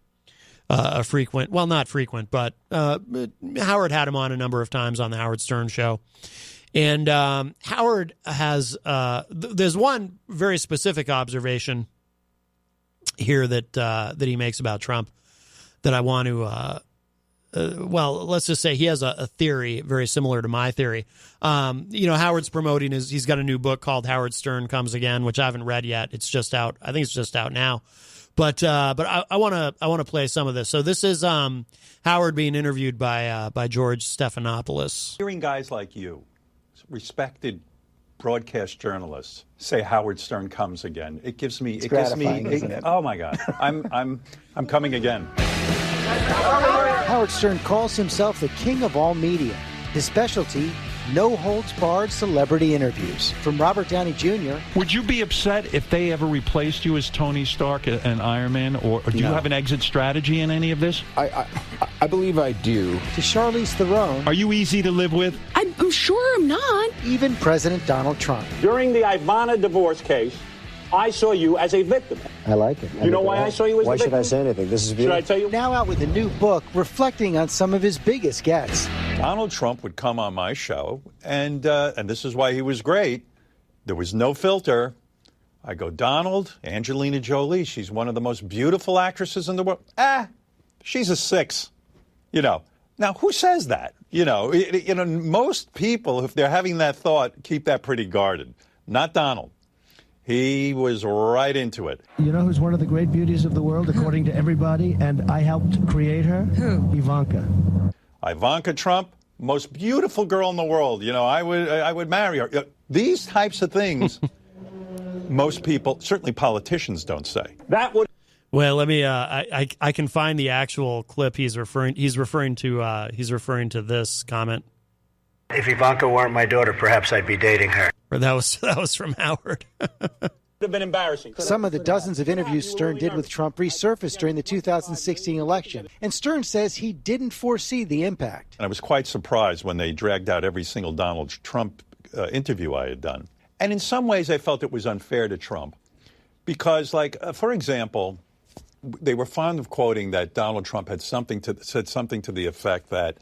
frequent, well, not frequent, but Howard had him on a number of times on the Howard Stern show. And Howard has, there's one very specific observation here that he makes about Trump that I want to well, let's just say he has a theory very similar to my theory. Howard's promoting he's got a new book called Howard Stern Comes Again, which I haven't read yet. It's just out. I think it's just out now. But I want to play some of this. So this is Howard being interviewed by George Stephanopoulos. Hearing guys like you, respected broadcast journalists, say Howard Stern comes again, it gives me. Isn't it? Oh my God, I'm coming again. Howard Stern calls himself the king of all media. His specialty, no-holds-barred celebrity interviews. From Robert Downey Jr. Would you be upset if they ever replaced you as Tony Stark and Iron Man, or do you have an exit strategy in any of this? I believe I do. To Charlize Theron. Are you easy to live with? I'm sure I'm not. Even President Donald Trump. During the Ivana divorce case, I saw you as a victim. I like it. You know why I saw you as a victim? Why should I say anything? This is beautiful. Should I tell you? Now out with a new book reflecting on some of his biggest gets. Donald Trump would come on my show, and this is why he was great. There was no filter. I go, Donald, Angelina Jolie, she's one of the most beautiful actresses in the world. She's a 6. Now who says that? Most people, if they're having that thought, keep that pretty guarded. Not Donald. He was right into it. You know who's one of the great beauties of the world, according to everybody, and I helped create her? Who? Ivanka Trump, most beautiful girl in the world. I would marry her. These types of things, most people, certainly politicians, don't say. That would. Well, let me. I can find the actual clip he's referring to this comment. If Ivanka weren't my daughter, perhaps I'd be dating her. Or that was from Howard. Would have been embarrassing. Some of the dozens of interviews Stern did with Trump resurfaced during the 2016 election, and Stern says he didn't foresee the impact. And I was quite surprised when they dragged out every single Donald Trump interview I had done. And in some ways, I felt it was unfair to Trump because, for example, they were fond of quoting that Donald Trump had said something to the effect that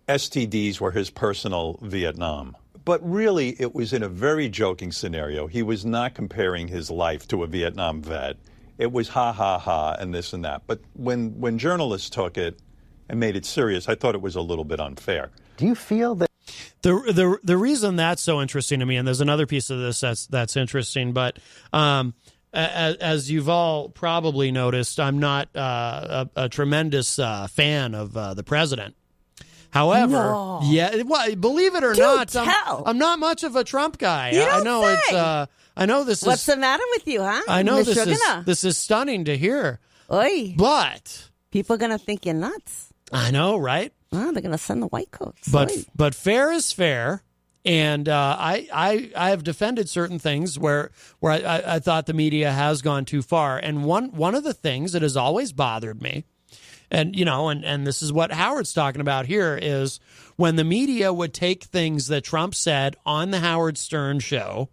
STDs were his personal Vietnam. But really, it was in a very joking scenario. He was not comparing his life to a Vietnam vet. It was ha, ha, ha, and this and that. But when journalists took it and made it serious, I thought it was a little bit unfair. Do you feel that? The reason that's so interesting to me, and there's another piece of this that's interesting, but as you've all probably noticed, I'm not a tremendous fan of the president. However, believe it or not, I'm not much of a Trump guy. You don't I know say. I know this What's the matter with you, huh? I know this is stunning to hear. Oy. But people are gonna think you're nuts. I know, right? Oh, they're gonna send the white coats. But fair is fair, and I have defended certain things where I thought the media has gone too far. And one of the things that has always bothered me. And, and this is what Howard's talking about here, is when the media would take things that Trump said on the Howard Stern show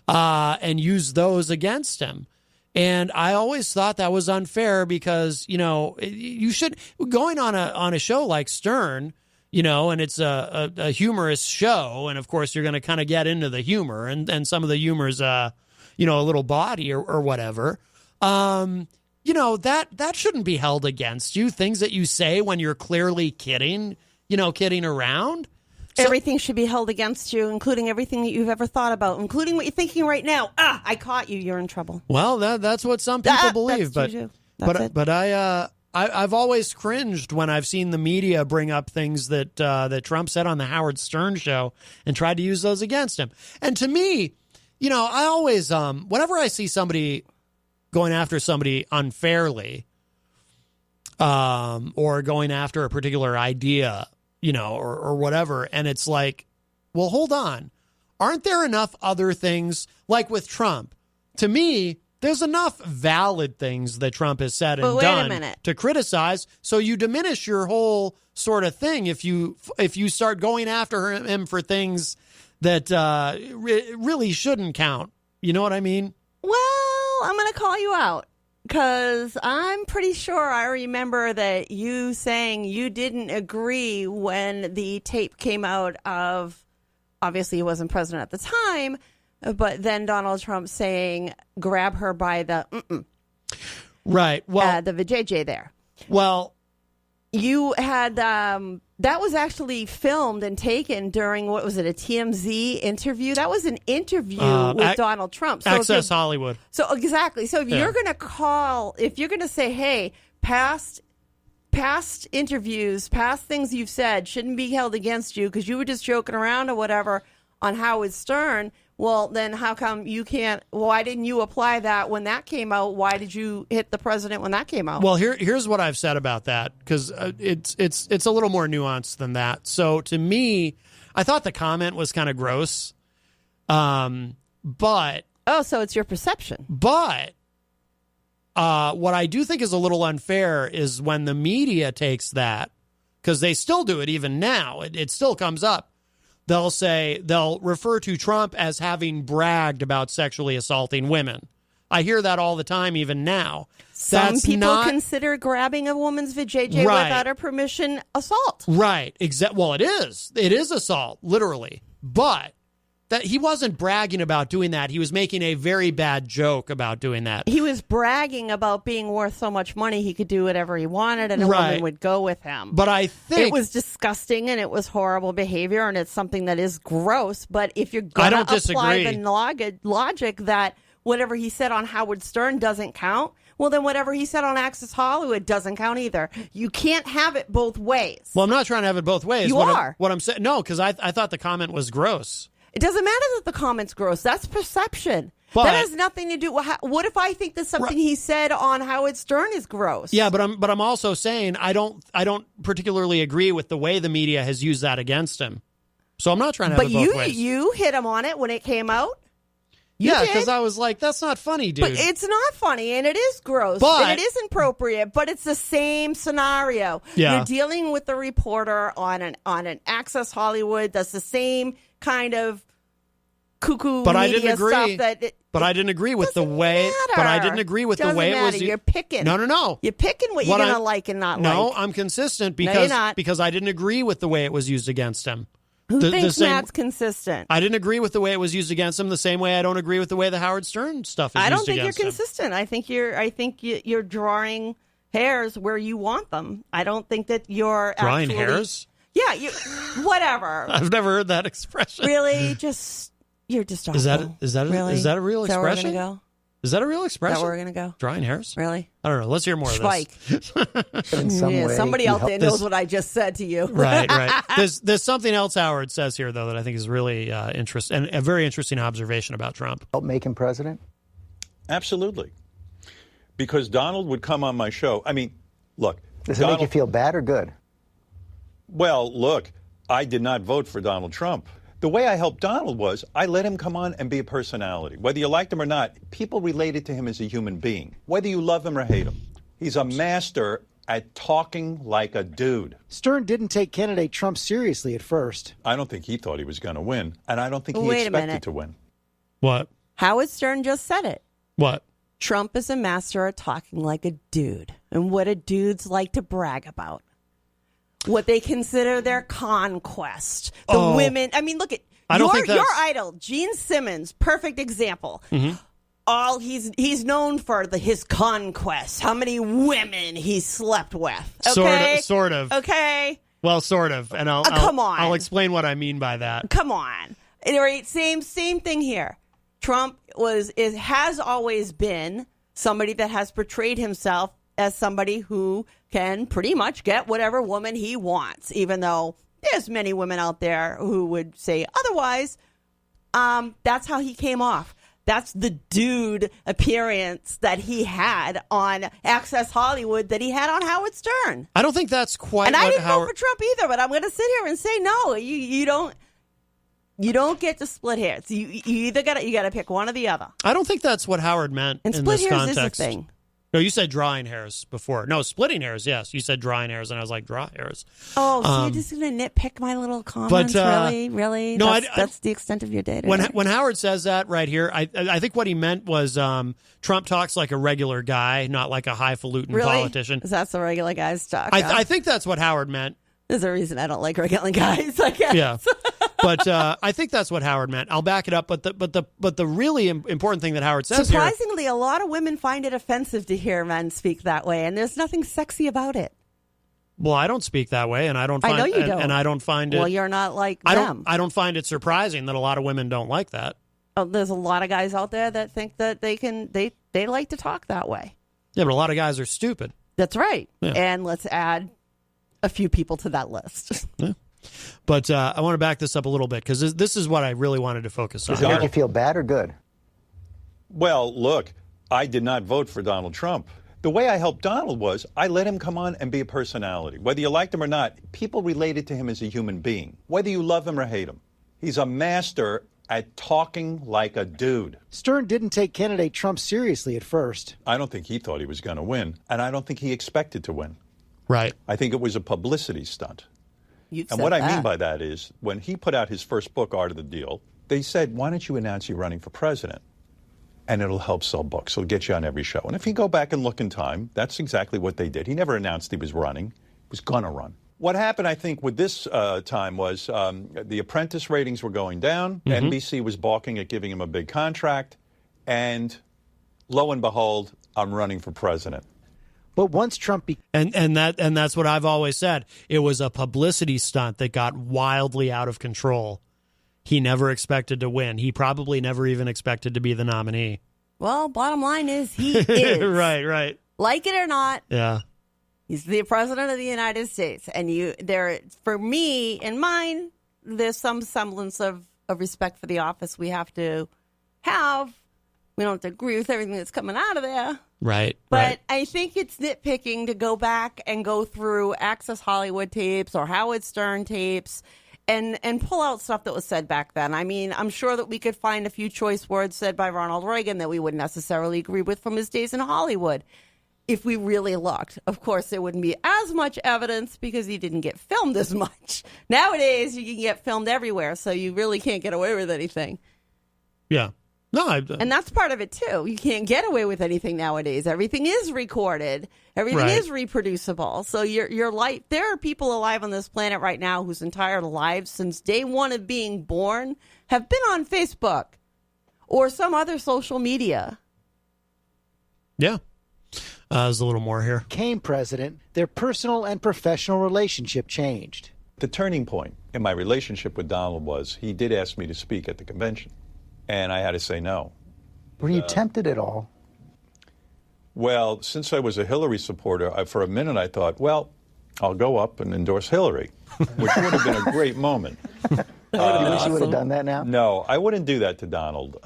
and use those against him. And I always thought that was unfair because, you should, going on a show like Stern, and it's a humorous show. And, of course, you're going to kind of get into the humor and some of the humor's, a little body or whatever. That shouldn't be held against you. Things that you say when you're clearly kidding around. Everything should be held against you, including everything that you've ever thought about, including what you're thinking right now. I caught you. You're in trouble. Well, that's what some people believe. But I've always cringed when I've seen the media bring up things that Trump said on the Howard Stern show and tried to use those against him. And to me, I always whenever I see somebody going after somebody unfairly, or going after a particular idea, or whatever, and it's like, well, hold on. Aren't there enough other things, like with Trump? To me, there's enough valid things that Trump has said and done to criticize, so you diminish your whole sort of thing if you start going after him for things that really shouldn't count. You know what I mean? Well, I'm going to call you out because I'm pretty sure I remember that you saying you didn't agree when the tape came out of, obviously he wasn't president at the time, but then Donald Trump saying, grab her by the right. Well, the vajayjay there. Well, You had that was actually filmed and taken during, what was it, a TMZ interview? That was an interview with Donald Trump. So Access Hollywood. So exactly. So if you're going to say, hey, past interviews, past things you've said shouldn't be held against you because you were just joking around or whatever on Howard Stern, well, then how come you can't? Why didn't you apply that when that came out? Why did you hit the president when that came out? Well, here's what I've said about that, because it's a little more nuanced than that. So to me, I thought the comment was kind of gross, but so it's your perception. But what I do think is a little unfair is when the media takes that, because they still do it even now. It still comes up. They'll refer to Trump as having bragged about sexually assaulting women. I hear that all the time, even now. Some people consider grabbing a woman's vajayjay without her permission assault. Right. Well, it is. It is assault, literally. But that he wasn't bragging about doing that. He was making a very bad joke about doing that. He was bragging about being worth so much money he could do whatever he wanted and a woman would go with him. But I think it was disgusting and it was horrible behavior and it's something that is gross. But if you're going to apply the logic that whatever he said on Howard Stern doesn't count, well, then whatever he said on Access Hollywood doesn't count either. You can't have it both ways. Well, I'm not trying to have it both ways. You are. What I'm saying, no, because I thought the comment was gross. It doesn't matter that the comment's gross. That's perception. But that has nothing to do with what if I think that something he said on Howard Stern is gross? Yeah, but I'm also saying I don't particularly agree with the way the media has used that against him. So I'm not trying to have it both ways. But you hit him on it when it came out? Yeah, because I was like, that's not funny, dude. But it's not funny, and it is gross, and it is inappropriate, but it's the same scenario. Yeah. You're dealing with a reporter on an Access Hollywood that's the same kind of cuckoo but media I didn't agree. stuff. But I didn't agree with the way. Matter. But I didn't agree with the way it was. You're picking. No. You're picking what you're going to like and not like. No, I'm consistent because no, you're not. Because I didn't agree with the way it was used against him. Who thinks Matt's consistent? I didn't agree with the way it was used against him the same way I don't agree with the way the Howard Stern stuff is used against him. I don't think you're consistent. I think you're drawing hairs where you want them. I don't think that you're drawing hairs? Yeah, whatever. I've never heard that expression. Really? You're just awful. Is that really? Is that a real expression? Is that where we're going to go? Is that a real expression? Is that where we're going to go? Drawing hairs? Really? I don't know. Let's hear more of this. Somebody out there knows what I just said to you. Right. There's something else Howard says here, though, that I think is really interesting and a very interesting observation about Trump. Help make him president? Absolutely. Because Donald would come on my show. I mean, look. Does it make you feel bad or good? Well, look, I did not vote for Donald Trump. The way I helped Donald was I let him come on and be a personality. Whether you liked him or not, people related to him as a human being. Whether you love him or hate him. He's a master at talking like a dude. Stern didn't take candidate Trump seriously at first. I don't think he thought he was going to win, and I don't think he expected to win. What? Howard Stern just said it. What? Trump is a master at talking like a dude, and what do dudes like to brag about? What they consider their conquest. The women. I mean, look at your idol, Gene Simmons. Perfect example. Mm-hmm. He's known for his conquest. How many women he slept with? Okay? Sort of. Okay. Well, sort of. And come on. I'll explain what I mean by that. Come on. Right. Same thing here. Trump has always been somebody that has portrayed himself as somebody who can pretty much get whatever woman he wants, even though there's many women out there who would say otherwise. That's how he came off. That's the dude appearance that he had on Access Hollywood that he had on Howard Stern. I don't think that's quite. And I didn't vote for Trump either, but I'm going to sit here and say no. You don't get to split hairs. You either got to pick one or the other. I don't think that's what Howard meant in this context. Split hairs is a thing. No, you said drawing hairs before. No, splitting hairs, yes. You said drawing hairs, and I was like, draw hairs. Oh, so you're just going to nitpick my little comments? Really? No, that's the extent of your day today? When Howard says that right here, I think what he meant was Trump talks like a regular guy, not like a highfalutin politician. That's the regular guys talk. I think that's what Howard meant. There's a reason I don't like regular guys, I guess. Yeah. But I think that's what Howard meant. I'll back it up. But the really important thing that Howard says surprisingly, a lot of women find it offensive to hear men speak that way, and there's nothing sexy about it. Well, I don't speak that way, and I don't. I Find, know you don't. And I don't find it. Well, you're not like them. I don't find it surprising that a lot of women don't like that. Oh, there's a lot of guys out there that think that they like to talk that way. Yeah, but a lot of guys are stupid. That's right. Yeah. And let's add a few people to that list. Yeah. But I want to back this up a little bit because this is what I really wanted to focus on. Does it make you feel bad or good? Well, look, I did not vote for Donald Trump. The way I helped Donald was I let him come on and be a personality. Whether you liked him or not, people related to him as a human being, whether you love him or hate him. He's a master at talking like a dude. Stern didn't take candidate Trump seriously at first. I don't think he thought he was going to win, and I don't think he expected to win. Right. I think it was a publicity stunt. You've And said what I that. mean by that is when he put out his first book, Art of the Deal, they said, why don't you announce you're running for president? And it'll help sell books. It'll get you on every show. And if you go back and look in time, that's exactly what they did. He never announced he was running. He was going to run. What happened, I think, with this time was The Apprentice ratings were going down. Mm-hmm. NBC was balking at giving him a big contract. And lo and behold, I'm running for president. But once Trump and that's what I've always said. It was a publicity stunt that got wildly out of control. He never expected to win. He probably never even expected to be the nominee. Well, bottom line is he is. Right. Like it or not, Yeah. he's the president of the United States. And for me and mine, there's some semblance of respect for the office we have to have. We don't have to agree with everything that's coming out of there. Right. But I think it's nitpicking to go back and go through Access Hollywood tapes or Howard Stern tapes and pull out stuff that was said back then. I mean, I'm sure that we could find a few choice words said by Ronald Reagan that we wouldn't necessarily agree with from his days in Hollywood if we really looked. Of course, there wouldn't be as much evidence because he didn't get filmed as much. Nowadays, you can get filmed everywhere, so you really can't get away with anything. Yeah. No, and that's part of it too. You can't get away with anything nowadays. Everything is recorded. Everything Right. is reproducible. So your life. There are people alive on this planet right now whose entire lives, since day one of being born, have been on Facebook or some other social media. Yeah. There's a little more here. Became president, their personal and professional relationship changed. The turning point in my relationship with Donald was he did ask me to speak at the convention, and I had to say no. Were you tempted at all? Well, since I was a Hillary supporter, for a minute I thought, well, I'll go up and endorse Hillary, which would have been a great moment. You wish you would have done that now? No, I wouldn't do that to Donald.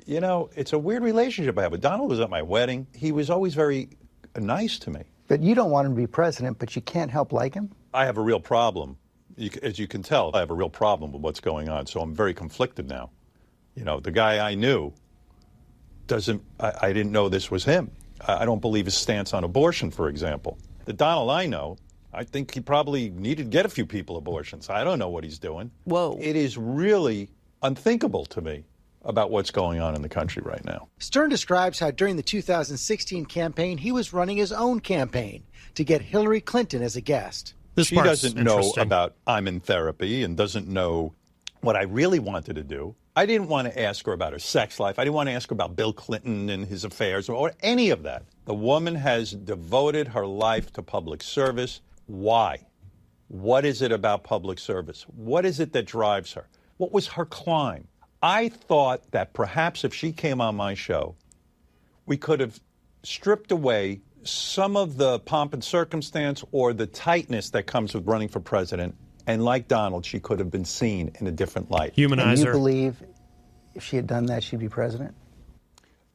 You know, it's a weird relationship I have with Donald. Was at my wedding. He was always very nice to me. But you don't want him to be president, but you can't help like him? I have a real problem. As you can tell, I have a real problem with what's going on, so I'm very conflicted now. You know, the guy I knew I didn't know this was him. I don't believe his stance on abortion, for example. The Donald I know, I think he probably needed to get a few people abortions. I don't know what he's doing. Whoa. It is really unthinkable to me about what's going on in the country right now. Stern describes how during the 2016 campaign, he was running his own campaign to get Hillary Clinton as a guest. She doesn't know about I'm in therapy and doesn't know what I really wanted to do. I didn't want to ask her about her sex life. I didn't want to ask her about Bill Clinton and his affairs or any of that. The woman has devoted her life to public service. Why? What is it about public service? What is it that drives her? What was her climb? I thought that perhaps if she came on my show, we could have stripped away some of the pomp and circumstance or the tightness that comes with running for president. And like Donald, she could have been seen in a different light. And you believe if she had done that, she'd be president?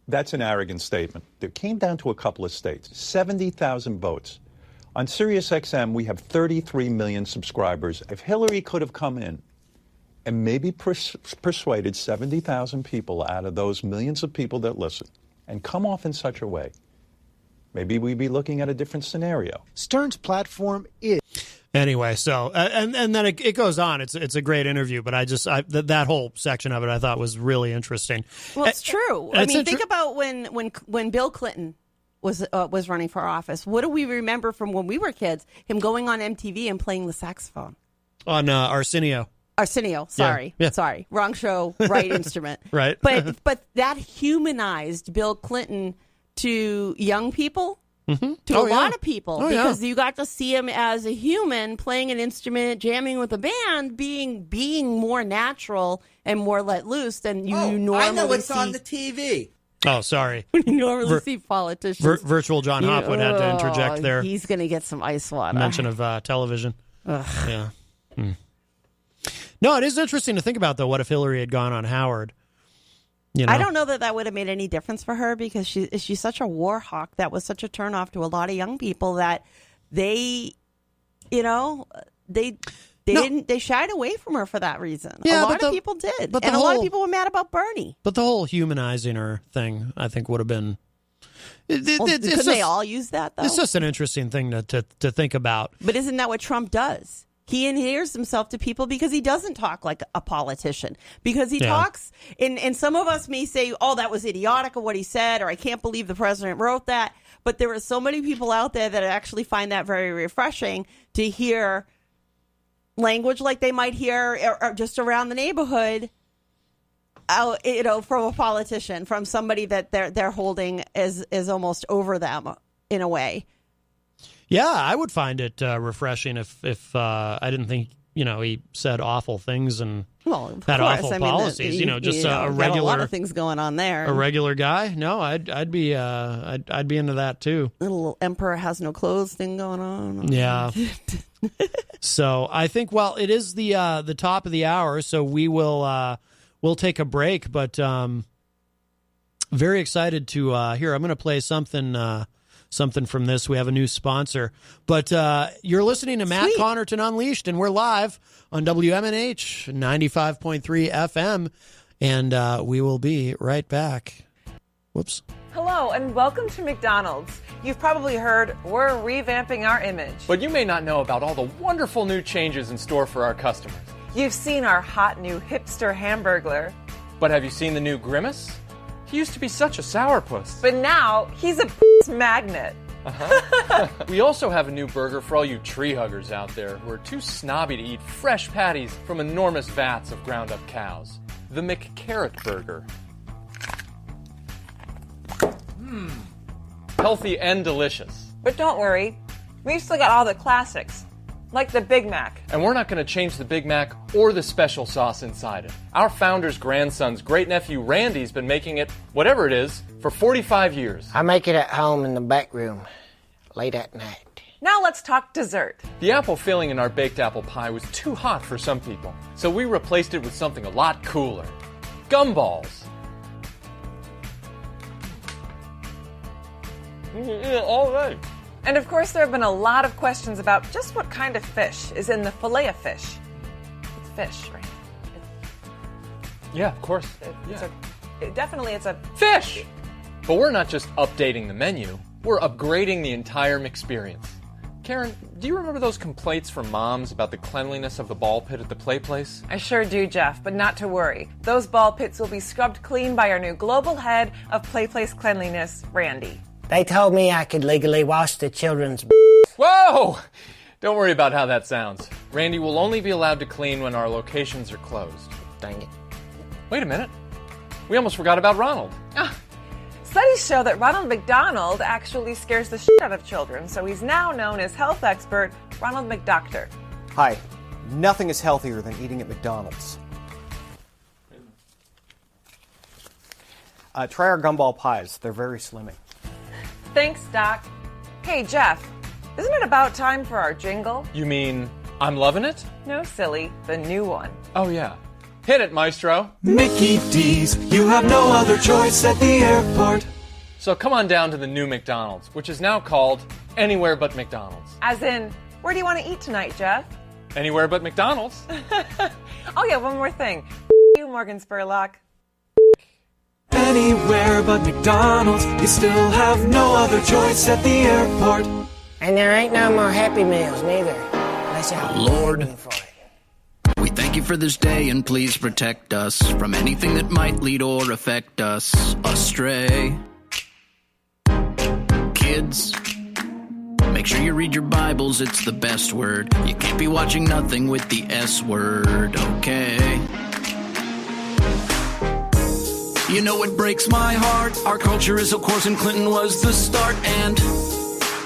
That's an arrogant statement. It came down to a couple of states, 70,000 votes. On SiriusXM, we have 33 million subscribers. If Hillary could have come in and maybe persuaded 70,000 people out of those millions of people that listen and come off in such a way, maybe we'd be looking at a different scenario. Stern's platform is... Anyway, so and then it goes on. It's a great interview, but that whole section of it I thought was really interesting. Well, it's true. I mean, think about when Bill Clinton was running for office. What do we remember from when we were kids? Him going on MTV and playing the saxophone on Arsenio. Sorry, sorry, wrong show, right instrument. Right. But that humanized Bill Clinton to young people. to a lot of people because you got to see him as a human playing an instrument, jamming with a band, being more natural and more let loose than you normally I know what's see. on the TV. Oh, sorry. When you normally see politicians. Virtual John Hopwood had to interject there. He's going to get some ice water. Mention of television. Yeah. No, it is interesting to think about, though, what if Hillary had gone on Howard? You know? I don't know that would have made any difference for her because she's such a war hawk. That was such a turnoff to a lot of young people that they shied away from her for that reason. Yeah, a lot of people did. But and a lot of people were mad about Bernie. But the whole humanizing her thing, I think, would have been... Couldn't they all use that, though? It's just an interesting thing to think about. But isn't that what Trump does? He endears himself to people because he doesn't talk like a politician. Because he talks, and some of us may say, oh, that was idiotic of what he said, or I can't believe the president wrote that. But there are so many people out there that actually find that very refreshing to hear language like they might hear or just around the neighborhood, from a politician, from somebody that they're holding as almost over them in a way. Yeah, I would find it refreshing if I didn't think he said awful things and had awful policies. Just a regular. A lot of things going on there. A regular guy? No, I'd be into that too. Little emperor has no clothes thing going on. Yeah. So I think it is the top of the hour, so we'll take a break. But very excited to hear. I'm going to play something from this. We have a new sponsor. But you're listening to Matt Connarton Unleashed, and we're live on WMNH 95.3 FM, and we will be right back. Whoops. Hello, and welcome to McDonald's. You've probably heard we're revamping our image. But you may not know about all the wonderful new changes in store for our customers. You've seen our hot new hipster Hamburglar. But have you seen the new Grimace? He used to be such a sourpuss. But now, he's a magnet. We also have a new burger for all you tree huggers out there who are too snobby to eat fresh patties from enormous vats of ground-up cows. The McCarrot Burger. Healthy and delicious. But don't worry, we've still got all the classics, like the Big Mac. And we're not going to change the Big Mac or the special sauce inside it. Our founder's grandson's great-nephew Randy's been making it, whatever it is, for 45 years. I make it at home in the back room, late at night. Now let's talk dessert. The apple filling in our baked apple pie was too hot for some people, so we replaced it with something a lot cooler. Gumballs. All right. And of course, there have been a lot of questions about just what kind of fish is in the fillet of fish. It's fish, right? Yeah, of course. It's a fish! But we're not just updating the menu. We're upgrading the entire experience. Karen, do you remember those complaints from moms about the cleanliness of the ball pit at the play place? I sure do, Jeff, but not to worry. Those ball pits will be scrubbed clean by our new global head of Play Place Cleanliness, Randy. They told me I could legally wash the children's Whoa! Don't worry about how that sounds. Randy will only be allowed to clean when our locations are closed. Dang it. Wait a minute. We almost forgot about Ronald. Studies show that Ronald McDonald actually scares the shit out of children, so he's now known as health expert Ronald McDoctor. Hi. Nothing is healthier than eating at McDonald's. Try our gumball pies. They're very slimming. Thanks, Doc. Hey, Jeff, isn't it about time for our jingle? You mean I'm loving it? No, silly. The new one. Oh, yeah. Hit it, Maestro. Mickey D's, you have no other choice at the airport. So come on down to the new McDonald's, which is now called Anywhere But McDonald's. As in, where do you want to eat tonight, Jeff? Anywhere but McDonald's. Oh, yeah, one more thing. You, Morgan Spurlock. Anywhere but McDonald's, you still have no other choice at the airport. And there ain't no more Happy Meals, neither. Lord, we thank you for this day and please protect us from anything that might lead or affect us astray. Kids, make sure you read your Bibles, it's the best word. You can't be watching nothing with the S word, okay? You know it breaks my heart. Our culture is, of course, and Clinton was the start. And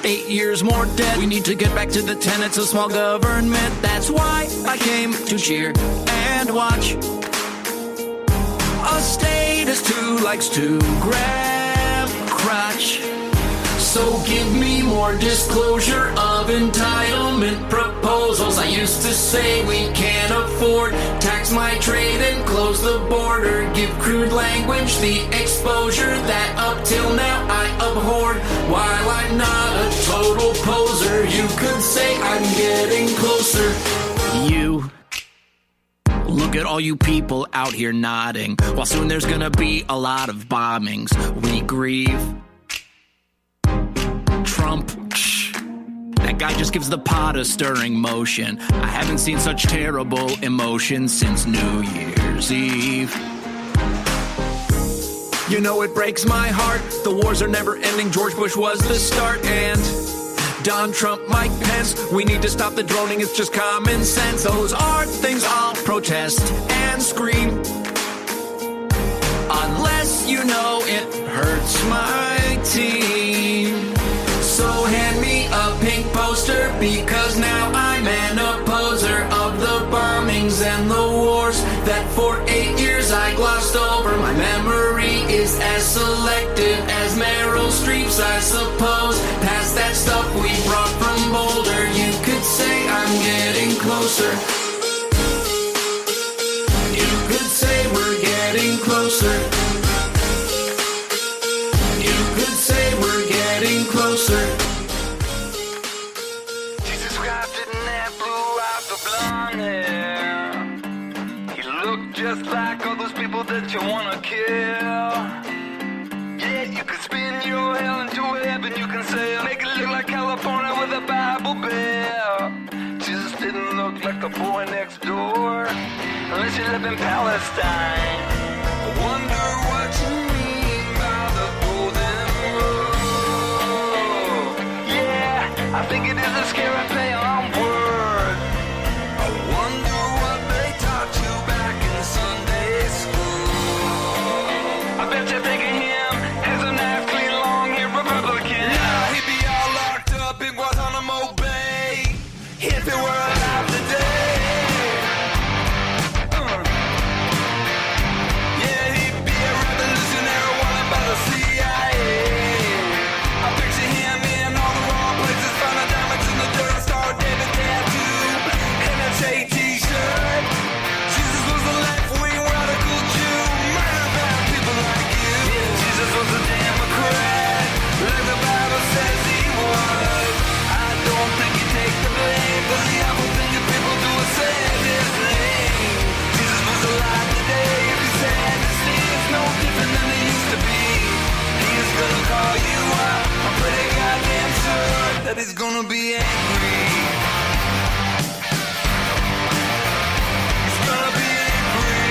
8 years more debt. We need to get back to the tenets of small government. That's why I came to cheer and watch. A statist who likes to grab crotch. So give me more disclosure of entitlement proposals. I used to say we can't afford, tax my trade and close the border, give crude language the exposure that up till now I abhorred. While I'm not a total poser, you could say I'm getting closer. You look at all you people out here nodding, while soon there's gonna be a lot of bombings. We grieve Trump. That guy just gives the pot a stirring motion. I haven't seen such terrible emotion since New Year's Eve. You know it breaks my heart. The wars are never ending. George Bush was the start. And Don Trump, Mike Pence. We need to stop the droning. It's just common sense. Those are things I'll protest and scream. Unless you know it hurts my team. So hand me a pink poster, because now I'm an opposer of the bombings and the wars that for 8 years I glossed over. My memory is as selective as Meryl Streep's, I suppose. Past that stuff we brought from Boulder, you could say I'm getting closer. You could say we're getting closer. You could say we're getting closer. Jesus Christ didn't have blue eyes or blonde hair. He looked just like all those people that you wanna kill. Yeah, you can spin your hell into heaven, you can say, make it look like California with a Bible Belt. Jesus didn't look like the boy next door, unless you live in Palestine. I wonder what you mean by the golden rule. Yeah, I think it is a scary play on word. I wonder what they taught you back in Sunday school. I bet you're thinking him as a nice, clean, long-haired Republican. Now he'd be all locked up in Guantanamo Bay if he were alive today. That he's gonna be angry. He's gonna be angry.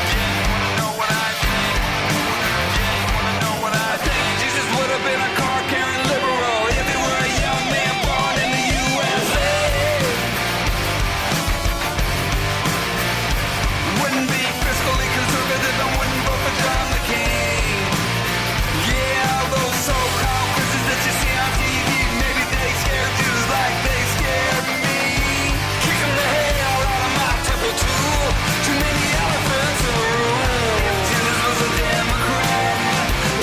Yeah, you wanna know what I think? Yeah, you wanna know what I think? Jesus would have been a car-carrying liberal if he were a young man born in the USA. Wouldn't be fiscally conservative and wouldn't vote for John McCain. Yeah, those so-called Christians that you see on TV, scared Jews like they scared me. Kicking the hell out of my temple too. Too many elephants in the room. If Jesus was a Democrat,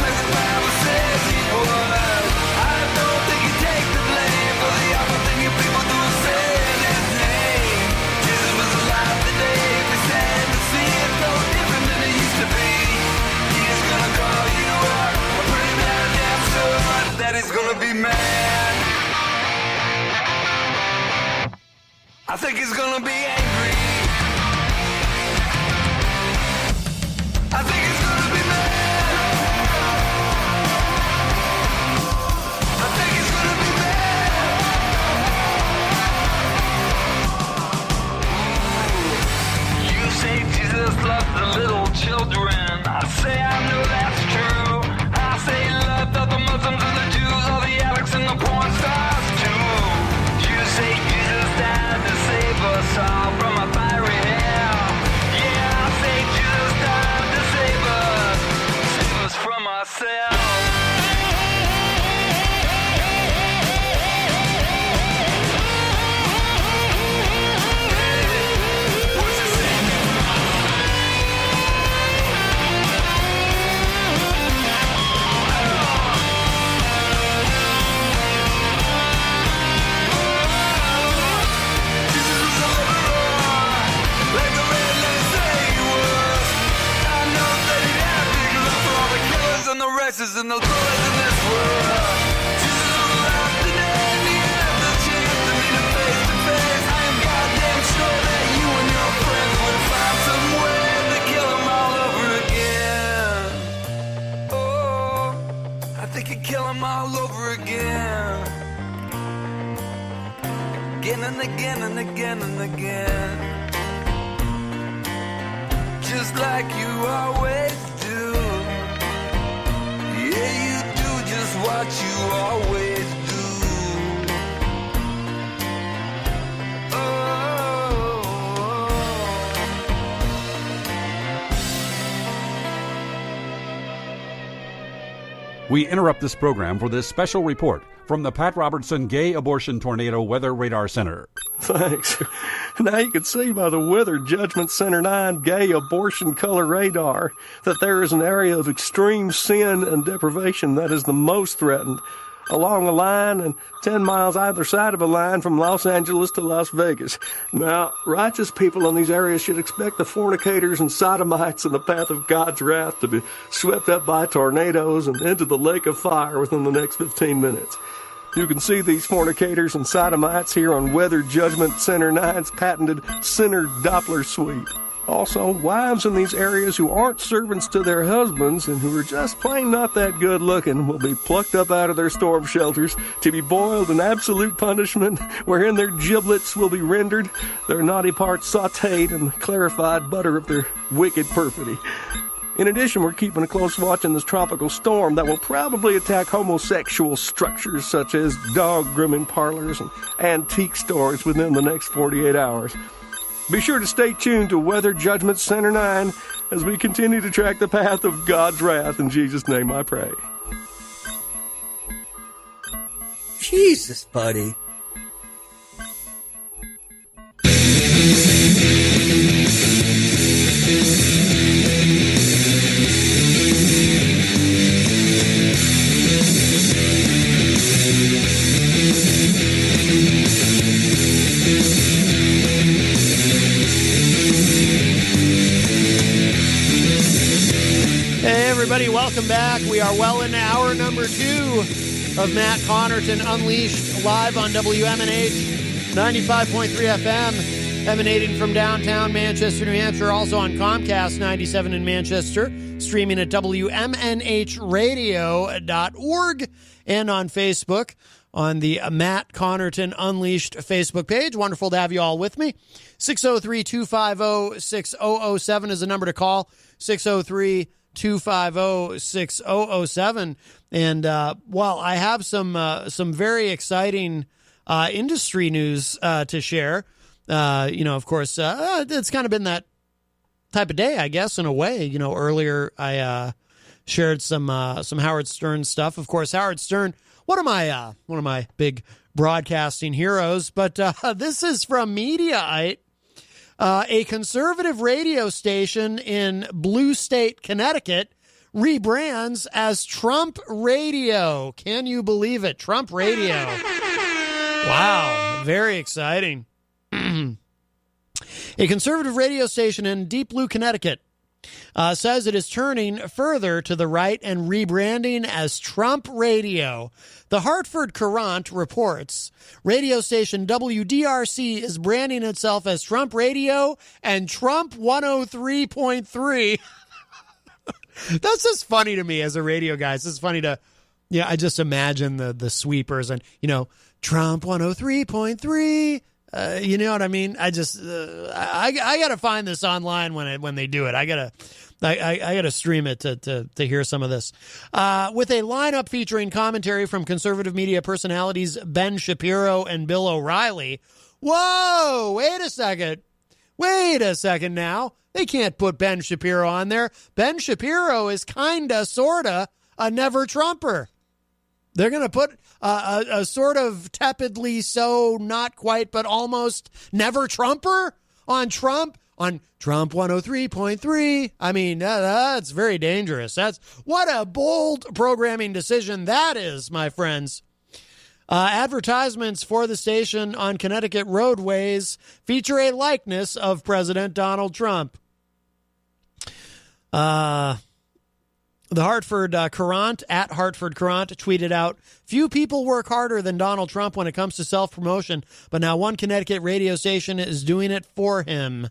like the Bible says he was, I don't think he'd take the blame for the awful thing you people do is say his name. Jesus was alive today. If he's sad to see it, no different than it used to be. He's gonna call you out. I'm pretty damn sure that he's gonna be mad. I think he's gonna be angry. I think he's gonna be mad. I think he's gonna be mad. You say Jesus loves the little children. I say I know that's true. I say he loved all the Muslims and the Jews, all the Alex and the porn stars too. You say Jesus died to save us all from and no toys in this world. Jesus on the left and then you have the chance to meet him face to face. I am goddamn sure that you and your friends would find some way to kill him all over again. Oh, I think you'd kill him all over again. Again and again and again and again. Just like you always do. Yeah, you do just what you always do. We interrupt this program for this special report from the Pat Robertson Gay Abortion Tornado Weather Radar Center. Thanks. Now you can see by the Weather Judgment Center 9 Gay Abortion Color Radar that there is an area of extreme sin and deprivation that is the most threatened, along a line and 10 miles either side of a line from Los Angeles to Las Vegas. Now, righteous people in these areas should expect the fornicators and sodomites in the path of God's wrath to be swept up by tornadoes and into the lake of fire within the next 15 minutes. You can see these fornicators and sodomites here on Weather Judgment Center 9's patented Sinner Doppler suite. Also, wives in these areas who aren't servants to their husbands and who are just plain not that good looking will be plucked up out of their storm shelters to be boiled in absolute punishment, wherein their giblets will be rendered, their naughty parts sautéed in the clarified butter of their wicked perfidy. In addition, we're keeping a close watch on this tropical storm that will probably attack homosexual structures such as dog grooming parlors and antique stores within the next 48 hours. Be sure to stay tuned to Weather Judgment Center 9 as we continue to track the path of God's wrath. In Jesus' name I pray. Jesus, buddy. Hey, everybody, welcome back. We are well into hour number 2 of Matt Connarton Unleashed live on WMNH 95.3 FM, emanating from downtown Manchester, New Hampshire, also on Comcast 97 in Manchester, streaming at WMNHradio.org, and on Facebook on the Matt Connarton Unleashed Facebook page. Wonderful to have you all with me. 603-250-6007 is the number to call. 603-250-6007. And while I have some very exciting industry news to share, of course, it's kind of been that type of day, I guess, in a way. Earlier I shared some Howard Stern stuff. Of course, Howard Stern, one of my big broadcasting heroes. But this is from Mediaite. A conservative radio station in Blue State, Connecticut, rebrands as Trump Radio. Can you believe it? Trump Radio. Wow, very exciting. A conservative radio station in Deep Blue, Connecticut, says it is turning further to the right and rebranding as Trump Radio. The Hartford Courant reports radio station WDRC is branding itself as Trump Radio and Trump 103.3. That's just funny to me as a radio guy. It's just funny to, I just imagine the sweepers and, Trump 103.3. You know what I mean? I just, I got to find this online when they do it. I got to stream it to hear some of this. With a lineup featuring commentary from conservative media personalities Ben Shapiro and Bill O'Reilly. Whoa, wait a second now. They can't put Ben Shapiro on there. Ben Shapiro is kinda, sorta a never Trumper. They're going to put a sort of tepidly so, not quite, but almost never Trumper on Trump 103.3. I mean, that's very dangerous. What a bold programming decision that is, my friends. Advertisements for the station on Connecticut roadways feature a likeness of President Donald Trump. The The Hartford Courant, at Hartford Courant, tweeted out, few people work harder than Donald Trump when it comes to self-promotion, but now one Connecticut radio station is doing it for him.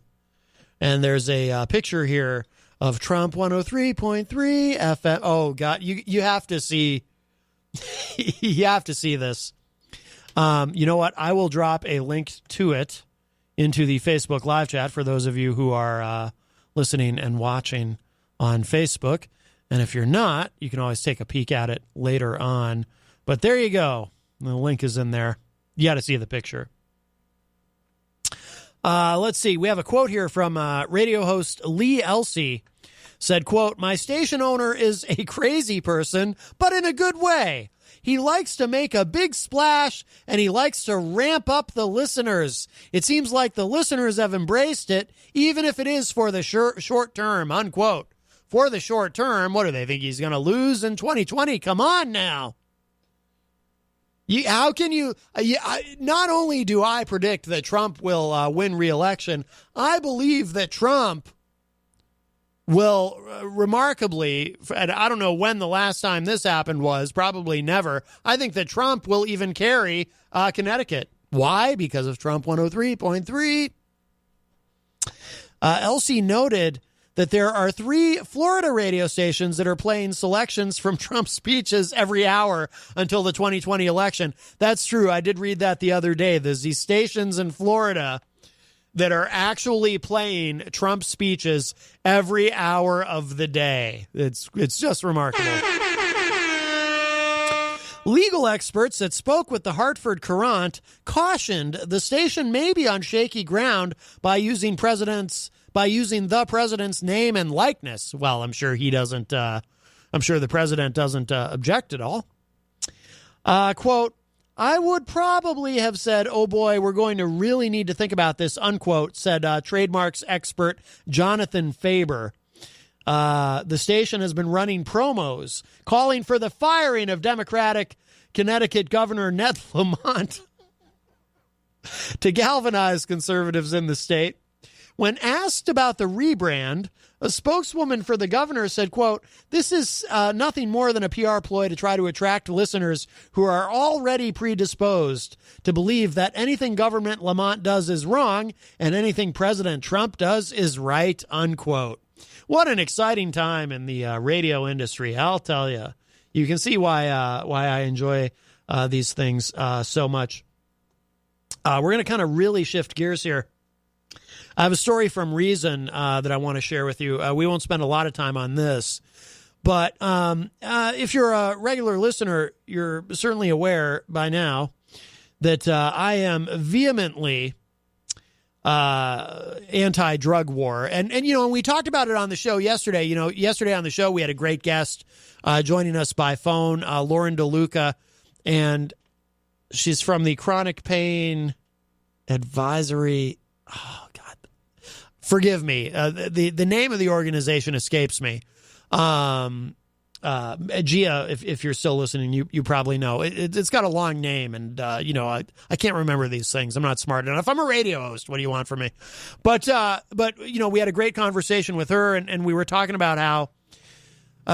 And there's a picture here of Trump 103.3 FM. Oh, God, you have to see, you have to see this. You know what? I will drop a link to it into the Facebook live chat for those of you who are listening and watching on Facebook. And if you're not, you can always take a peek at it later on. But there you go. The link is in there. You got to see the picture. Let's see. We have a quote here from radio host Lee Elsey. Said, quote, "My station owner is a crazy person, but in a good way. He likes to make a big splash, and he likes to ramp up the listeners. It seems like the listeners have embraced it, even if it is for the short term," unquote. For the short term, what do they think he's going to lose in 2020? Come on now. How can you? Not only do I predict that Trump will win re-election, I believe that Trump will remarkably, and I don't know when the last time this happened was, probably never. I think that Trump will even carry Connecticut. Why? Because of Trump 103.3. Elsie noted that there are 3 Florida radio stations that are playing selections from Trump's speeches every hour until the 2020 election. That's true. I did read that the other day. There's these stations in Florida that are actually playing Trump speeches every hour of the day. It's just remarkable. Legal experts that spoke with the Hartford Courant cautioned the station may be on shaky ground by using the president's name and likeness. Well, I'm sure he doesn't. I'm sure the president doesn't object at all. Quote, "I would probably have said, oh boy, we're going to really need to think about this," unquote, said trademarks expert Jonathan Faber. The station has been running promos calling for the firing of Democratic Connecticut Governor Ned Lamont to galvanize conservatives in the state. When asked about the rebrand, a spokeswoman for the governor said, quote, "This is nothing more than a PR ploy to try to attract listeners who are already predisposed to believe that anything Government Lamont does is wrong and anything President Trump does is right," unquote. What an exciting time in the radio industry, I'll tell you. You can see why I enjoy these things so much. We're going to kind of really shift gears here. I have a story from Reason that I want to share with you. We won't spend a lot of time on this, but if you're a regular listener, you're certainly aware by now that I am vehemently anti-drug war. And you know, we talked about it on the show yesterday. You know, yesterday on the show, we had a great guest joining us by phone, Lauren DeLuca, and she's from the Chronic Pain Advisory. Oh, God. Forgive me. The name of the organization escapes me. Gia, if you're still listening, you probably know. It's got a long name, and, you know, I can't remember these things. I'm not smart enough. I'm a radio host. What do you want from me? But you know, we had a great conversation with her, and we were talking about how,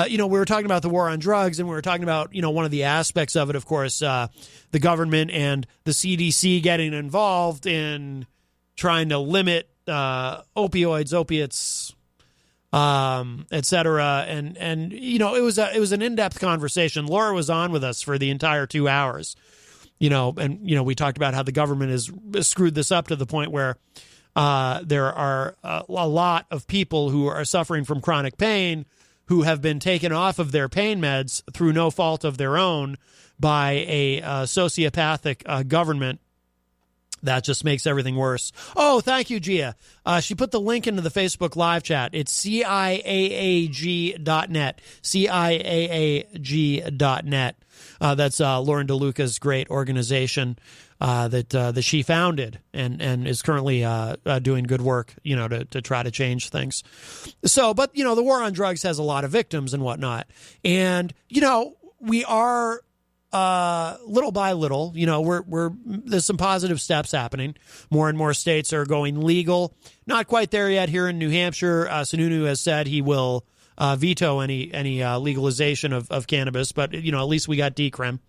you know, we were talking about the war on drugs, and we were talking about, you know, one of the aspects of it, of course, the government and the CDC getting involved in trying to limit opioids, opiates, et cetera. And, you know, it was an in-depth conversation. Laura was on with us for the entire 2 hours, you know, and, you know, we talked about how the government has screwed this up to the point where there are a lot of people who are suffering from chronic pain who have been taken off of their pain meds through no fault of their own by a sociopathic government. That just makes everything worse. Oh, thank you, Gia. She put the link into the Facebook live chat. It's CIAAG.net. CIAAG.net. That's Lauren DeLuca's great organization that she founded and is currently doing good work, you know, to try to change things. So, but, you know, the war on drugs has a lot of victims and whatnot. And, you know, we are little by little, you know, there's some positive steps happening. More and more states are going legal. Not quite there yet here in New Hampshire. Sununu has said he will veto any legalization of cannabis, but at least we got decrim.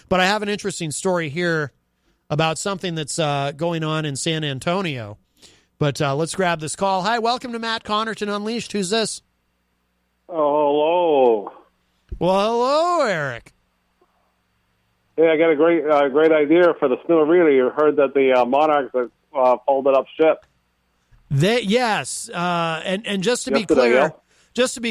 But I have an interesting story here about something that's going on in San Antonio. But let's grab this call. Hi, welcome to Matt Connarton Unleashed. Who's this? Oh, hello. Well, hello, Eric. Yeah, I got a great idea for the new arena. You heard that the Monarchs folded up ship. Yes, and just to be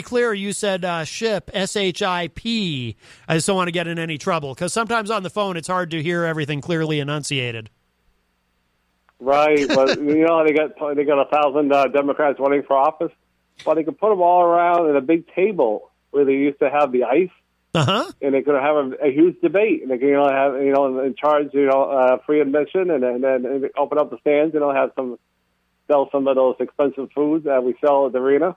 clear, you said ship, S-H-I-P. I just don't want to get in any trouble because sometimes on the phone it's hard to hear everything clearly enunciated. Right, but they got 1,000 Democrats running for office, but they could put them all around in a big table where they used to have the ice. And they could have a huge debate, and they could have in charge free admission, and then open up the stands, have sell some of those expensive foods that we sell at the arena,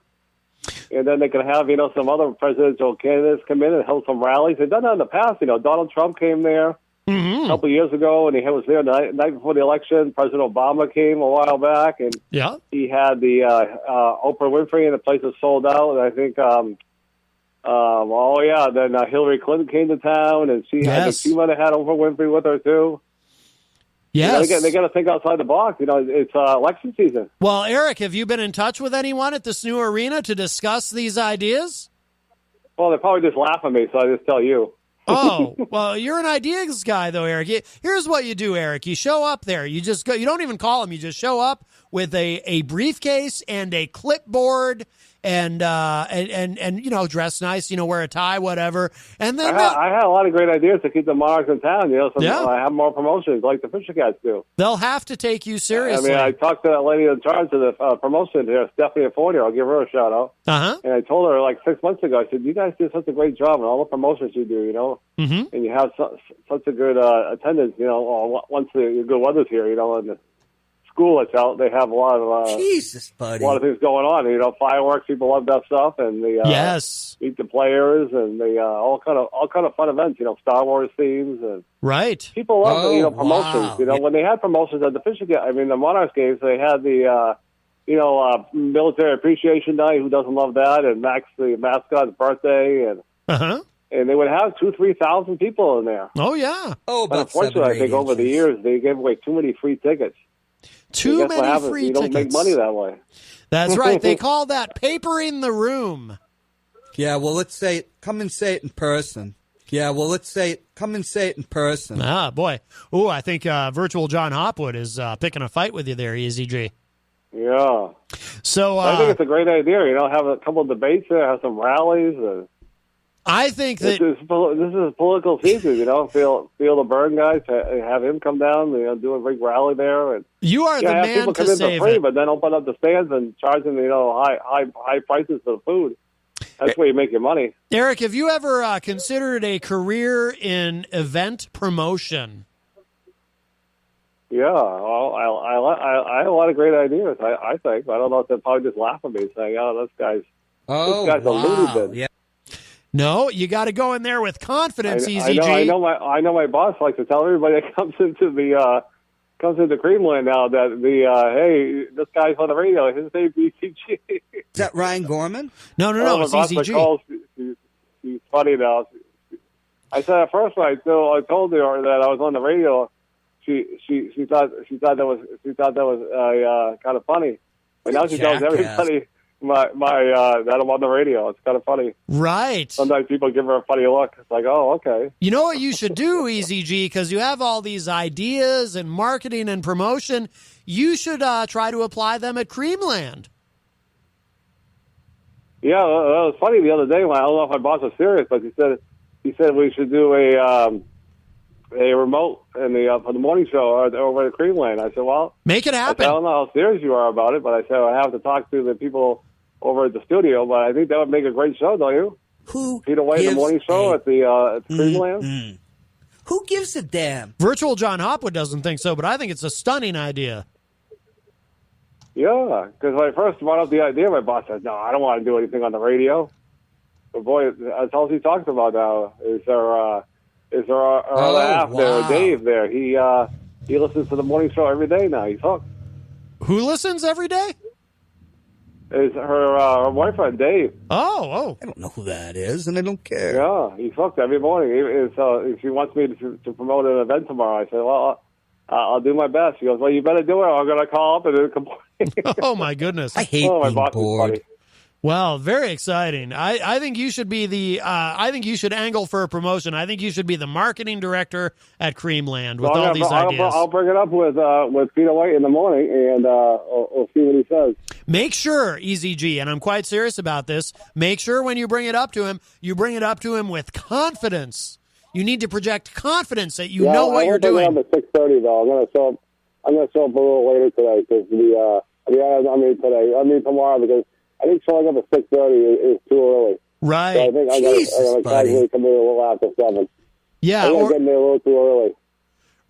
and then they could have some other presidential candidates come in and hold some rallies. They've done that in the past. Donald Trump came there a couple of years ago, and he was there the night before the election. President Obama came a while back, and he had the Oprah Winfrey, and the place was sold out. And I think. Then Hillary Clinton came to town, and she might have had Oprah Winfrey with her too. Yes, they got to think outside the box. It's election season. Well, Eric, have you been in touch with anyone at this new arena to discuss these ideas? Well, they probably just laugh at me, so I just tell you. Oh, well, you're an ideas guy, though, Eric. Here's what you do, Eric. You show up there. You just go. You don't even call them. You just show up with a briefcase and a clipboard and dress nice. Wear a tie, whatever. And then I had a lot of great ideas to keep the Monarchs in town. I have more promotions like the Fisher Cats do. They'll have to take you seriously. I talked to that lady in charge of the promotion here, Stephanie Fortier. I'll give her a shout out. And I told her like 6 months ago, I said, "You guys do such a great job in all the promotions you do, and you have such a good attendance, once the good weather's here, and the school that's out, they have a lot of Jesus, buddy. A lot of things going on. Fireworks, people love that stuff, and the meet the players, and the all kind of fun events. Star Wars themes, and right. People love promotions. Wow. When they had promotions at the Fisher, the Monarchs games, they had the military appreciation night. Who doesn't love that? And Max, the mascot's birthday, and and they would have 2,000-3,000 people in there. Oh yeah. But unfortunately, I think over the years they gave away too many free tickets. Too many free you tickets. You don't make money that way. That's right. They call that papering the room. Yeah, well, let's say it. Come and say it in person. Yeah, well, let's say it. Come and say it in person. Ah, boy. Ooh, I think virtual John Hopwood is picking a fight with you there, EZG. Yeah. So I think it's a great idea. Have a couple of debates there, have some rallies. I think that this is political season. Feel the Burn guys, have him come down, do a big rally there, and you are the have man people to come in save for free, it. but then open up the stands and charge them, high prices for the food. That's where you make your money. Eric, have you ever considered a career in event promotion? Yeah, well, I have a lot of great ideas. I think. I don't know if they'll probably just laugh at me saying, "Oh, this guy's a loony bin." Yeah. No, you got to go in there with confidence, EZG. I know my boss likes to tell everybody that comes into Creamland now that hey, this guy's on the radio. His name's EZG. Is that Ryan Gorman? No, it's EZG. Calls, he's funny now. I said at first when I told her that I was on the radio, she thought that was kind of funny. But now she tells everybody that I'm on the radio. It's kind of funny. Right. Sometimes people give her a funny look. It's like, oh, okay. You know what you should do, EZG, because you have all these ideas and marketing and promotion. You should try to apply them at Creamland. Yeah, it was funny the other day when I don't know if my boss was serious, but he said we should do a remote for the morning show over at Creamland. I said, well, make it happen. I don't know how serious you are about it, but I said I have to talk to the people over at the studio. But I think that would make a great show, don't you? Peter White, the morning show at the Creamland. Who gives a damn? Virtual John Hopwood doesn't think so, but I think it's a stunning idea. Yeah, because when I first brought up the idea, my boss said, "No, I don't want to do anything on the radio." But boy, that's all he talks about now. Is our other half there, Dave? There, he listens to the morning show every day now. He's hooked. Who listens every day? is her boyfriend, Dave. Oh. I don't know who that is, and I don't care. Yeah, he fucks every morning. So if she wants me to promote an event tomorrow, I said, well, I'll do my best. She goes, well, you better do it, or I'm going to call up and then complain. Oh, my goodness. I hate my being boss is bored. funny. Well, very exciting. I think you should be I think you should angle for a promotion. I think you should be the marketing director at Creamland with all these ideas. I'll bring it up with Peter White in the morning, and we'll see what he says. Make sure, Easy G, and I'm quite serious about this, make sure when you bring it up to him, you bring it up to him with confidence. You need to project confidence that you know what you're doing. I'm at 6:30 though. I'm going to show up a little later today because tomorrow because I think showing up at 6:30 is too early. Right. So I think I'm going to casually come in a little after 7. Yeah. I'm getting there a little too early.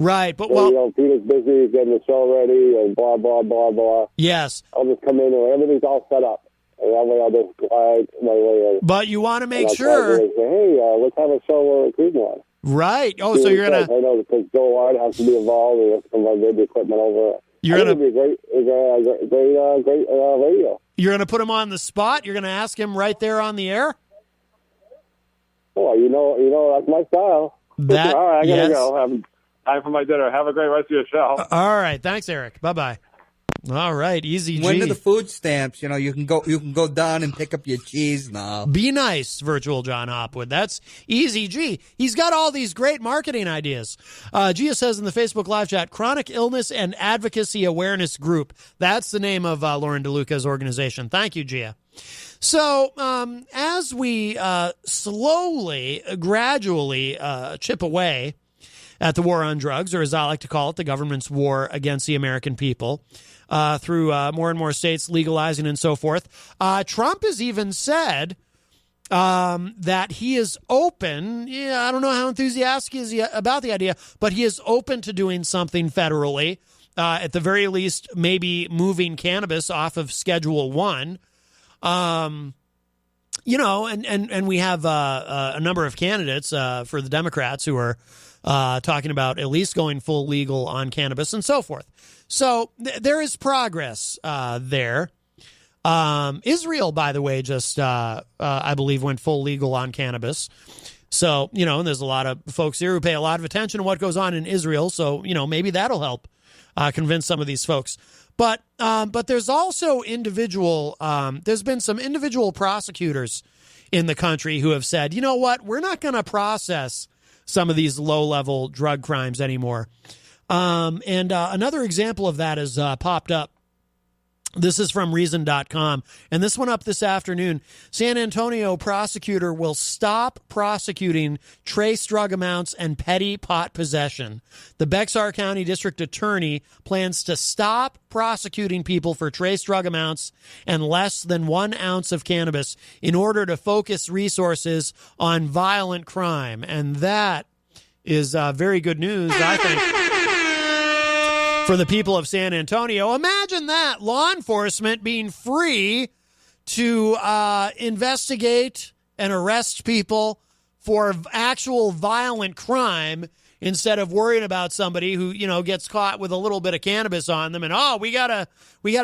Right, but Peter's busy, he's getting the show ready, and blah blah blah blah. Yes. I'll just come in and everything's all set up, and that way I'll just glide my way in. But you want to make sure. Say, hey, let's have a show at Cleveland. Right. Oh, so you're gonna. I know because Joe Ward has to be involved. He has to come and get the equipment over. You're gonna be great radio. You're gonna put him on the spot. You're gonna ask him right there on the air. Oh, you know that's my style. That all right, I gotta yes. go. Have time for my dinner. Have a great rest of your show. All right, thanks, Eric. Bye. All right, Easy G. When are the food stamps? You can go down and pick up your cheese now. Be nice, virtual John Hopwood. That's Easy G. He's got all these great marketing ideas. Gia says in the Facebook live chat, Chronic Illness and Advocacy Awareness Group. That's the name of Lauren DeLuca's organization. Thank you, Gia. So as we slowly, gradually chip away at the war on drugs, or as I like to call it, the government's war against the American people, through more and more states legalizing and so forth. Trump has even said that he is open. I don't know how enthusiastic he is about the idea, but he is open to doing something federally, at the very least, maybe moving cannabis off of Schedule 1. And we have a number of candidates for the Democrats who are talking about at least going full legal on cannabis and so forth. So there is progress there. Israel, by the way, just I believe went full legal on cannabis. So, and there's a lot of folks here who pay a lot of attention to what goes on in Israel. So, maybe that'll help convince some of these folks. But there's also there's been some individual prosecutors in the country who have said, you know what, we're not going to process some of these low-level drug crimes anymore. And another example of that has popped up. This is from Reason.com, and this went up this afternoon. San Antonio prosecutor will stop prosecuting trace drug amounts and petty pot possession. The Bexar County District Attorney plans to stop prosecuting people for trace drug amounts and less than 1 ounce of cannabis in order to focus resources on violent crime. And that is very good news, I think, for the people of San Antonio. Imagine that, law enforcement being free to investigate and arrest people for actual violent crime instead of worrying about somebody who, gets caught with a little bit of cannabis on them and, we gotta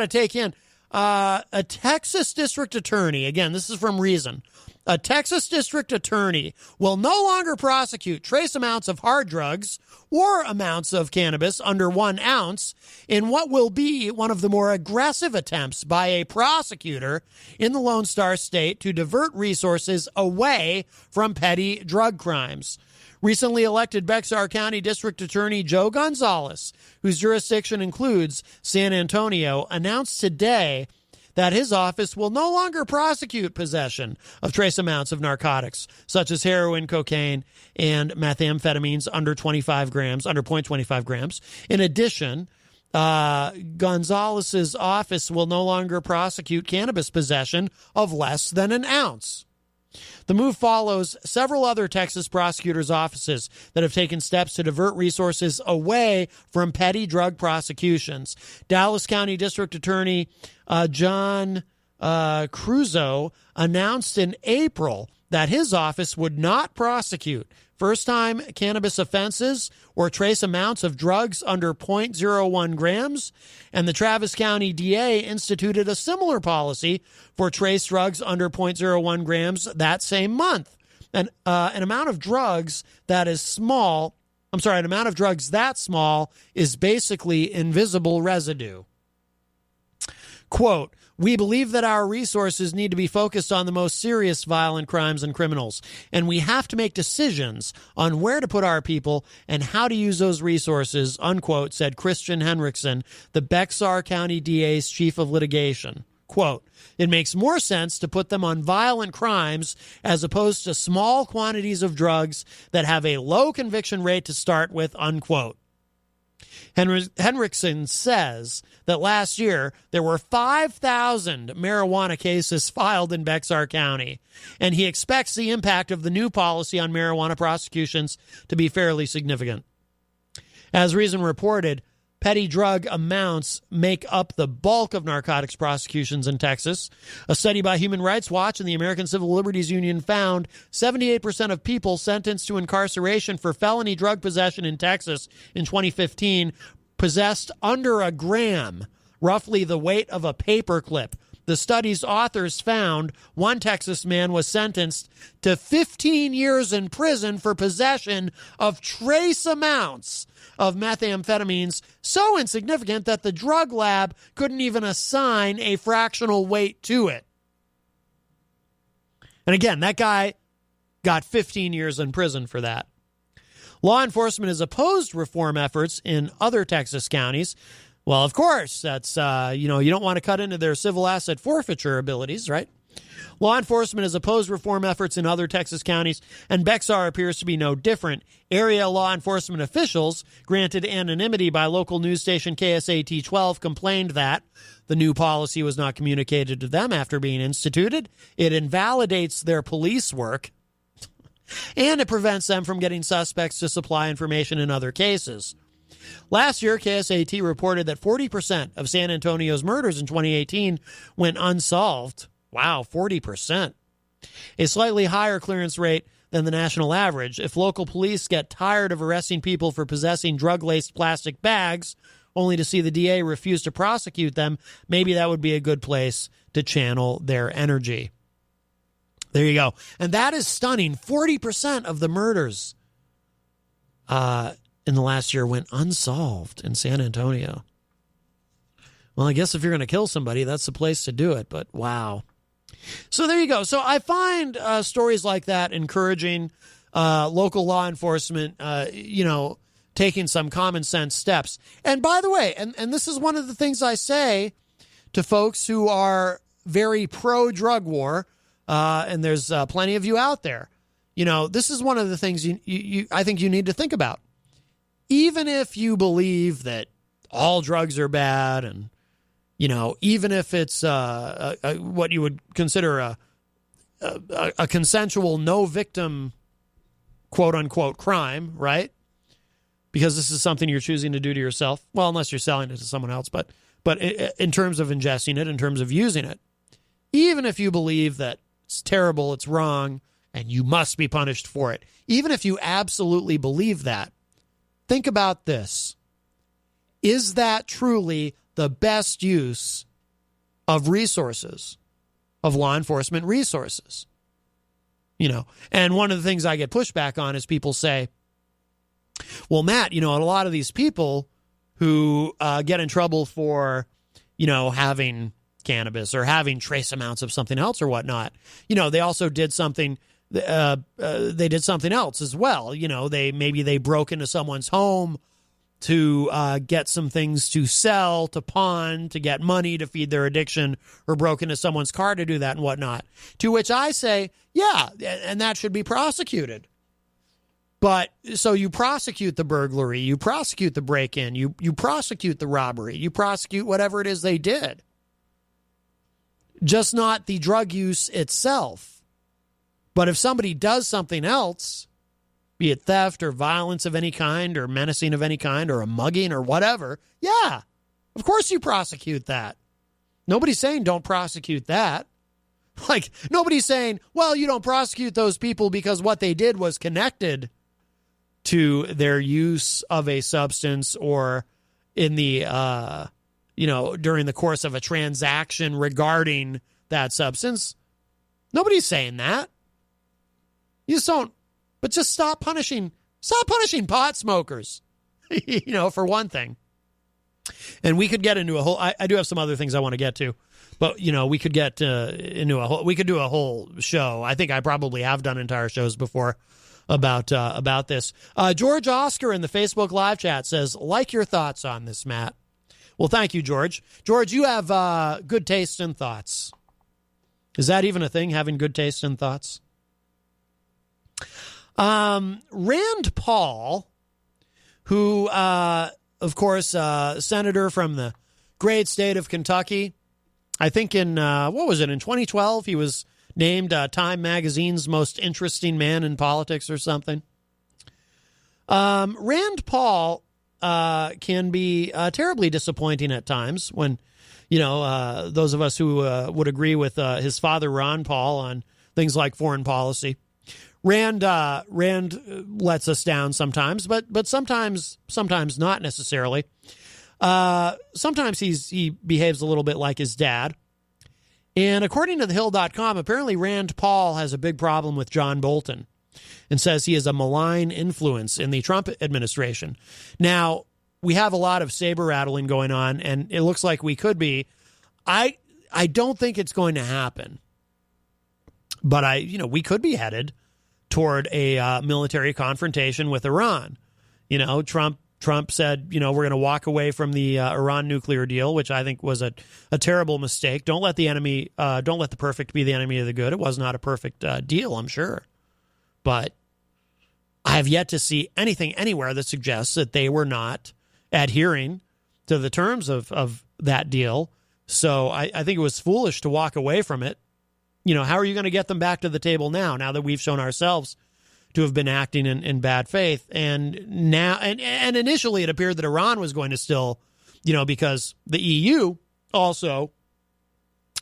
take in. A Texas district attorney, again, this is from Reason, a Texas district attorney will no longer prosecute trace amounts of hard drugs or amounts of cannabis under 1 ounce in what will be one of the more aggressive attempts by a prosecutor in the Lone Star State to divert resources away from petty drug crimes. Recently elected Bexar County District Attorney Joe Gonzalez, whose jurisdiction includes San Antonio, announced today that his office will no longer prosecute possession of trace amounts of narcotics, such as heroin, cocaine, and methamphetamines under 0.25 grams. In addition, Gonzalez's office will no longer prosecute cannabis possession of less than 1 ounce. The move follows several other Texas prosecutors' offices that have taken steps to divert resources away from petty drug prosecutions. Dallas County District Attorney John Cruzo announced in April that his office would not prosecute first-time cannabis offenses or trace amounts of drugs under 0.01 grams, and the Travis County DA instituted a similar policy for trace drugs under 0.01 grams that same month. An amount of drugs that small is basically invisible residue. Quote, we believe that our resources need to be focused on the most serious violent crimes and criminals, and we have to make decisions on where to put our people and how to use those resources, unquote, said Christian Henriksen, the Bexar County DA's chief of litigation. Quote, it makes more sense to put them on violent crimes as opposed to small quantities of drugs that have a low conviction rate to start with, unquote. Henriksen says that last year there were 5,000 marijuana cases filed in Bexar County, and he expects the impact of the new policy on marijuana prosecutions to be fairly significant. As Reason reported, petty drug amounts make up the bulk of narcotics prosecutions in Texas. A study by Human Rights Watch and the American Civil Liberties Union found 78% of people sentenced to incarceration for felony drug possession in Texas in 2015 possessed under a gram, roughly the weight of a paperclip. The study's authors found one Texas man was sentenced to 15 years in prison for possession of trace amounts of methamphetamines so insignificant that the drug lab couldn't even assign a fractional weight to it. And again, that guy got 15 years in prison for that. Law enforcement has opposed reform efforts in other Texas counties. Well, of course, that's, you don't want to cut into their civil asset forfeiture abilities, right? Law enforcement has opposed reform efforts in other Texas counties, and Bexar appears to be no different. Area law enforcement officials, granted anonymity by local news station KSAT 12, complained that the new policy was not communicated to them after being instituted. It invalidates their police work, and it prevents them from getting suspects to supply information in other cases. Last year, KSAT reported that 40% of San Antonio's murders in 2018 went unsolved. Wow, 40%. A slightly higher clearance rate than the national average. If local police get tired of arresting people for possessing drug-laced plastic bags, only to see the DA refuse to prosecute them, maybe that would be a good place to channel their energy. There you go. And that is stunning. 40% of the murders in the last year went unsolved in San Antonio. Well, I guess if you're going to kill somebody, that's the place to do it. But wow. So there you go. So I find stories like that encouraging. Local law enforcement, taking some common sense steps. And by the way, and this is one of the things I say to folks who are very pro-drug war, and there's plenty of you out there. This is one of the things I think you need to think about. Even if you believe that all drugs are bad and, even if it's what you would consider a consensual, no victim, quote unquote, crime, right? Because this is something you're choosing to do to yourself. Well, unless you're selling it to someone else, but in terms of ingesting it, in terms of using it, even if you believe that it's terrible, it's wrong, and you must be punished for it, even if you absolutely believe that, think about this. Is that truly the best use of resources, of law enforcement resources? And one of the things I get pushback on is people say, well, Matt, a lot of these people who get in trouble for, having cannabis or having trace amounts of something else or whatnot, they also did something. They did something else as well. They broke into someone's home to get some things to sell, to pawn, to get money to feed their addiction, or broke into someone's car to do that and whatnot. To which I say, yeah, and that should be prosecuted. But so you prosecute the burglary, you prosecute the break-in, you prosecute the robbery, you prosecute whatever it is they did. Just not the drug use itself. But if somebody does something else, be it theft or violence of any kind or menacing of any kind or a mugging or whatever, yeah, of course you prosecute that. Nobody's saying don't prosecute that. Like, nobody's saying, well, you don't prosecute those people because what they did was connected to their use of a substance or in the, during the course of a transaction regarding that substance. Nobody's saying that. You just don't, but just stop punishing pot smokers, for one thing. And we could get into a whole, I do have some other things I want to get to, but, we could get we could do a whole show. I think I probably have done entire shows before about this. George Oscar in the Facebook live chat says, like your thoughts on this, Matt. Well, thank you, George. George, you have good taste and thoughts. Is that even a thing, having good taste and thoughts? Rand Paul, who, of course, senator from the great state of Kentucky, I think in 2012, he was named Time Magazine's most interesting man in politics or something. Rand Paul can be terribly disappointing at times when, those of us who would agree with his father, Ron Paul, on things like foreign policy. Rand lets us down sometimes, but sometimes not necessarily. Sometimes he behaves a little bit like his dad. And according to thehill.com, apparently Rand Paul has a big problem with John Bolton and says he is a malign influence in the Trump administration. Now, we have a lot of saber rattling going on, and it looks like we could be. I don't think it's going to happen, but we could be headed toward a military confrontation with Iran. Trump said, we're going to walk away from the Iran nuclear deal, which I think was a terrible mistake. Don't let the perfect be the enemy of the good. It was not a perfect deal, I'm sure. But I have yet to see anything anywhere that suggests that they were not adhering to the terms of that deal. So I think it was foolish to walk away from it. How are you going to get them back to the table now that we've shown ourselves to have been acting in bad faith? And now, and initially it appeared that Iran was going to still, because the EU also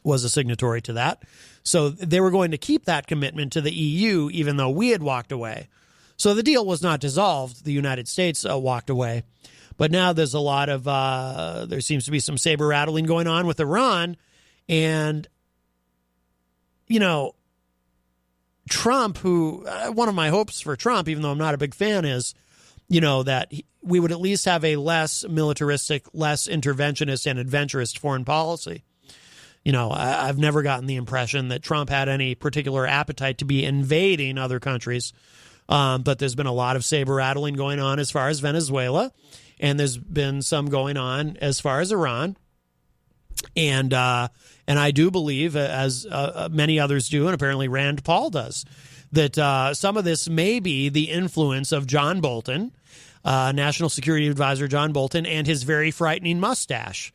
was a signatory to that. So they were going to keep that commitment to the EU, even though we had walked away. So the deal was not dissolved. The United States walked away. But now there's a lot of, there seems to be some saber rattling going on with Iran. And, Trump, who one of my hopes for Trump, even though I'm not a big fan, is, that we would at least have a less militaristic, less interventionist and adventurist foreign policy. I've never gotten the impression that Trump had any particular appetite to be invading other countries. But there's been a lot of saber rattling going on as far as Venezuela, and there's been some going on as far as Iran. And I do believe, as many others do, and apparently Rand Paul does, that some of this may be the influence of John Bolton, National Security Advisor John Bolton, and his very frightening mustache.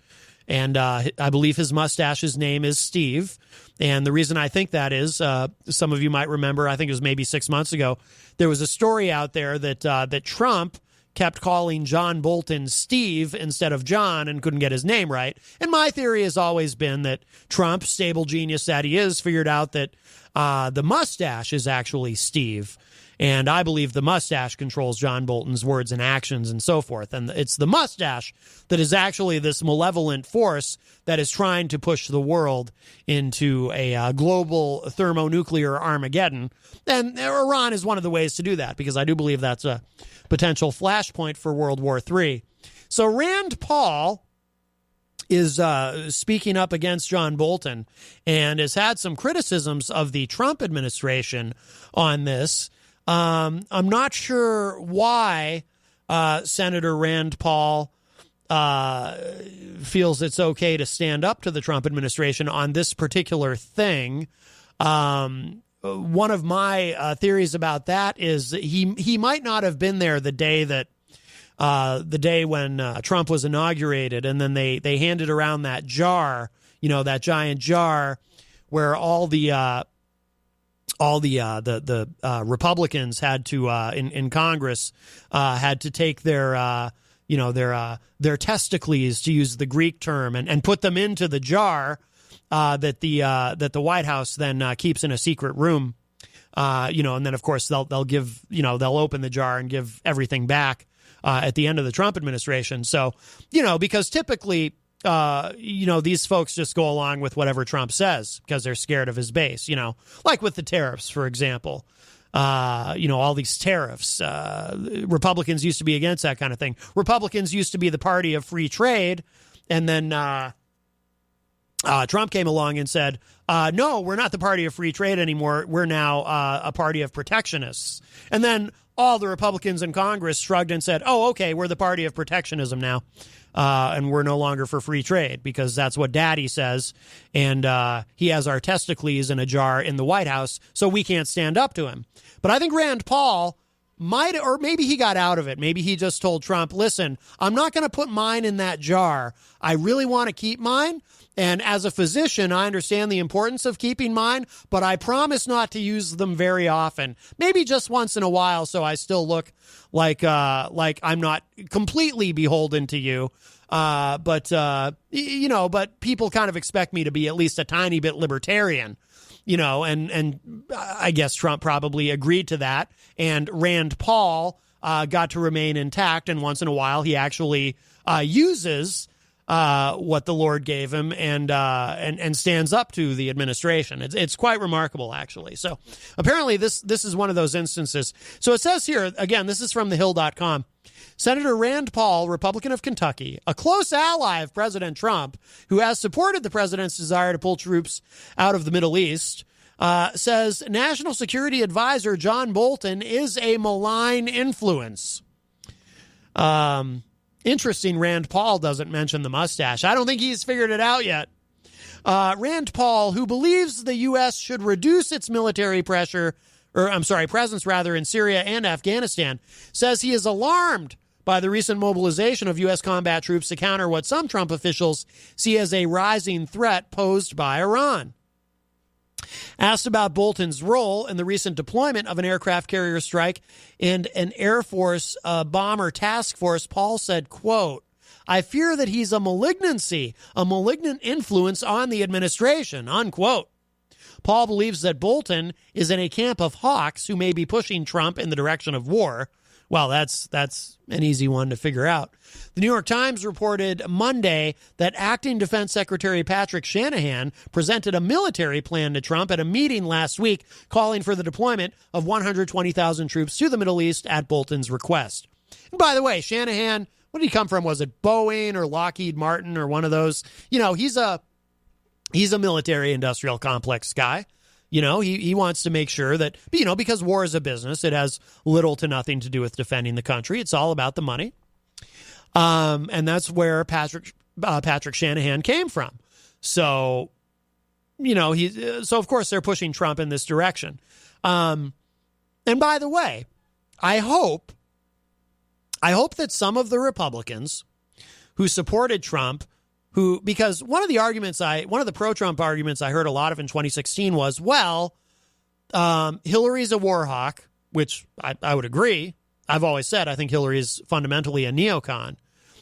And I believe his mustache's name is Steve. And the reason I think that is, some of you might remember, I think it was maybe 6 months ago, there was a story out there that Trump kept calling John Bolton Steve instead of John and couldn't get his name right. And my theory has always been that Trump, stable genius that he is, figured out that the mustache is actually Steve. And I believe the mustache controls John Bolton's words and actions and so forth. And it's the mustache that is actually this malevolent force that is trying to push the world into a global thermonuclear Armageddon. And Iran is one of the ways to do that, because I do believe that's a potential flashpoint for World War III. So Rand Paul is speaking up against John Bolton and has had some criticisms of the Trump administration on this. I'm not sure why Senator Rand Paul feels it's okay to stand up to the Trump administration on this particular thing. One of my theories about that is that he might not have been there the day when Trump was inaugurated, and then they handed around that jar, that giant jar where all the Republicans had to in Congress had to take their testicles, to use the Greek term, and put them into the jar that the White House then keeps in a secret room And then of course they'll give, they'll open the jar and give everything back at the end of the Trump administration. So, because typically, these folks just go along with whatever Trump says because they're scared of his base, like with the tariffs, for example. All these tariffs. Republicans used to be against that kind of thing. Republicans used to be the party of free trade. And then Trump came along and said, no, we're not the party of free trade anymore. We're now a party of protectionists. And then all the Republicans in Congress shrugged and said, oh, okay, we're the party of protectionism now. And we're no longer for free trade because that's what Daddy says. And he has our testicles in a jar in the White House, so we can't stand up to him. But I think Rand Paul might, or maybe he got out of it. Maybe he just told Trump, listen, I'm not going to put mine in that jar. I really want to keep mine. And as a physician, I understand the importance of keeping mine, but I promise not to use them very often. Maybe just once in a while, so I still look like I'm not completely beholden to you. But people kind of expect me to be at least a tiny bit libertarian, and I guess Trump probably agreed to that. And Rand Paul got to remain intact. And once in a while, he actually uses what the Lord gave him and stands up to the administration. It's quite remarkable, actually. So apparently this is one of those instances. So it says here, again, this is from thehill.com. Senator Rand Paul, Republican of Kentucky, a close ally of President Trump, who has supported the president's desire to pull troops out of the Middle East, says National Security Advisor John Bolton is a malign influence. Interesting, Rand Paul doesn't mention the mustache. I don't think he's figured it out yet. Rand Paul, who believes the U.S. should reduce its military presence in Syria and Afghanistan, says he is alarmed by the recent mobilization of U.S. combat troops to counter what some Trump officials see as a rising threat posed by Iran. Asked about Bolton's role in the recent deployment of an aircraft carrier strike and an Air Force bomber task force, Paul said, quote, I fear that he's a malignant influence on the administration, unquote. Paul believes that Bolton is in a camp of hawks who may be pushing Trump in the direction of war. Well, that's an easy one to figure out. The New York Times reported Monday that Acting Defense Secretary Patrick Shanahan presented a military plan to Trump at a meeting last week calling for the deployment of 120,000 troops to the Middle East at Bolton's request. And by the way, Shanahan, where did he come from? Was it Boeing or Lockheed Martin or one of those? He's a military industrial complex guy. He wants to make sure that, because war is a business, it has little to nothing to do with defending the country. It's all about the money. And that's where Patrick Shanahan came from. So, so of course they're pushing Trump in this direction. And by the way, I hope that some of the Republicans who supported Trump, because one of the pro-Trump arguments I heard a lot of in 2016 was, Hillary's a war hawk, which I would agree. I've always said I think Hillary's fundamentally a neocon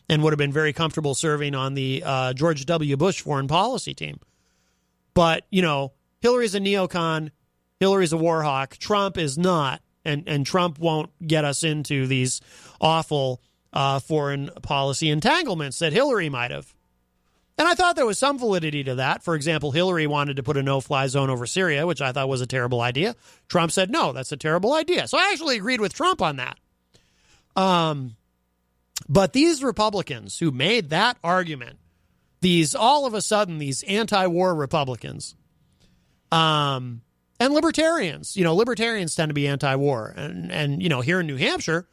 and would have been very comfortable serving on the George W. Bush foreign policy team. But, Hillary's a neocon, Hillary's a war hawk, Trump is not, and Trump won't get us into these awful foreign policy entanglements that Hillary might have. And I thought there was some validity to that. For example, Hillary wanted to put a no-fly zone over Syria, which I thought was a terrible idea. Trump said, no, that's a terrible idea. So I actually agreed with Trump on that. But these Republicans who made that argument, all of a sudden, these anti-war Republicans, and libertarians, libertarians tend to be anti-war. And here in New Hampshire,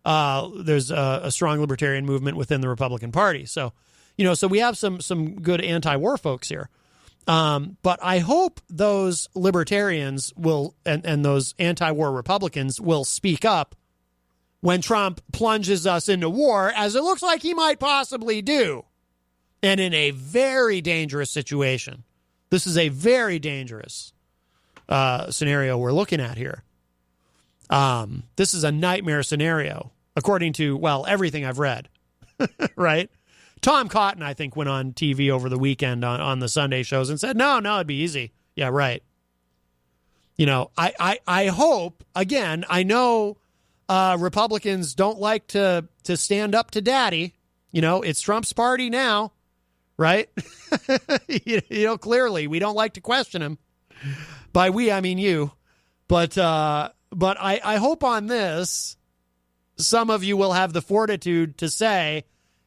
there's a strong libertarian movement within the Republican Party. So we have some good anti-war folks here. But I hope those libertarians will, and those anti-war Republicans will speak up when Trump plunges us into war, as it looks like he might possibly do, and in a very dangerous situation. This is a very dangerous scenario we're looking at here. This is a nightmare scenario, according to, everything I've read, right? Tom Cotton, I think, went on TV over the weekend on the Sunday shows and said, no, it'd be easy. Yeah, right. I hope, again, I know Republicans don't like to stand up to daddy. It's Trump's party now, right? Clearly we don't like to question him. By we, I mean you. But I hope on this, some of you will have the fortitude to say,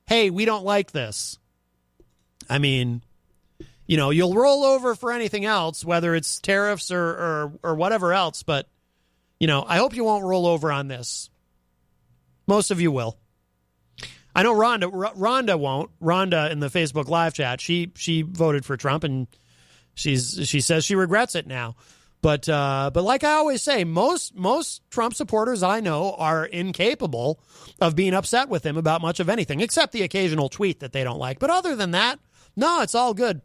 hey, we don't like this. I mean, you'll roll over for anything else, whether it's tariffs or whatever else. But, I hope you won't roll over on this. Most of you will. I know Rhonda won't. Rhonda in the Facebook live chat, she voted for Trump, and she says she regrets it now. But like I always say, most Trump supporters I know are incapable of being upset with him about much of anything, except the occasional tweet that they don't like. But other than that, no, it's all good.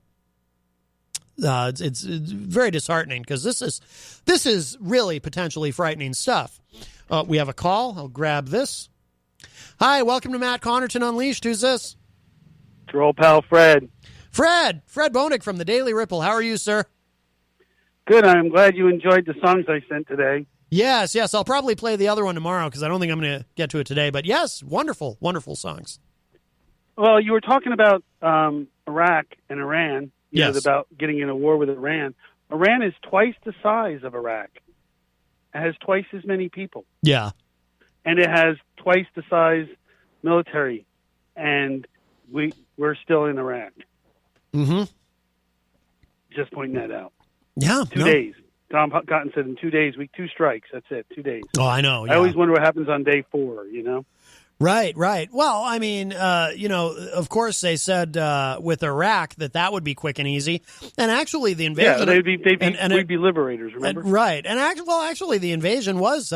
It's very disheartening because this is really potentially frightening stuff. We have a call. I'll grab this. Hi, welcome to Matt Connarton Unleashed. Who's this? It's your old pal Fred. Fred Boenig from the Daily Ripple. How are you, sir? Good. I'm glad you enjoyed the songs I sent today. Yes. I'll probably play the other one tomorrow because I don't think I'm going to get to it today. But yes, wonderful songs. Well, you were talking about Iraq and Iran. Yes. About getting in a war with Iran. Iran is twice the size of Iraq. It has twice as many people. Yeah. And it has twice the size military. And we're still in Iraq. Mm-hmm. Just pointing that out. Yeah. 2 days. Tom Cotton said in 2 days, 2 strikes. That's it, 2 days. Oh, I know. Yeah. I always wonder what happens on day 4, Right. Well, I mean, of course they said with Iraq that would be quick and easy. And actually the invasion... Yeah, we'd be liberators, remember? Right. And actually the invasion was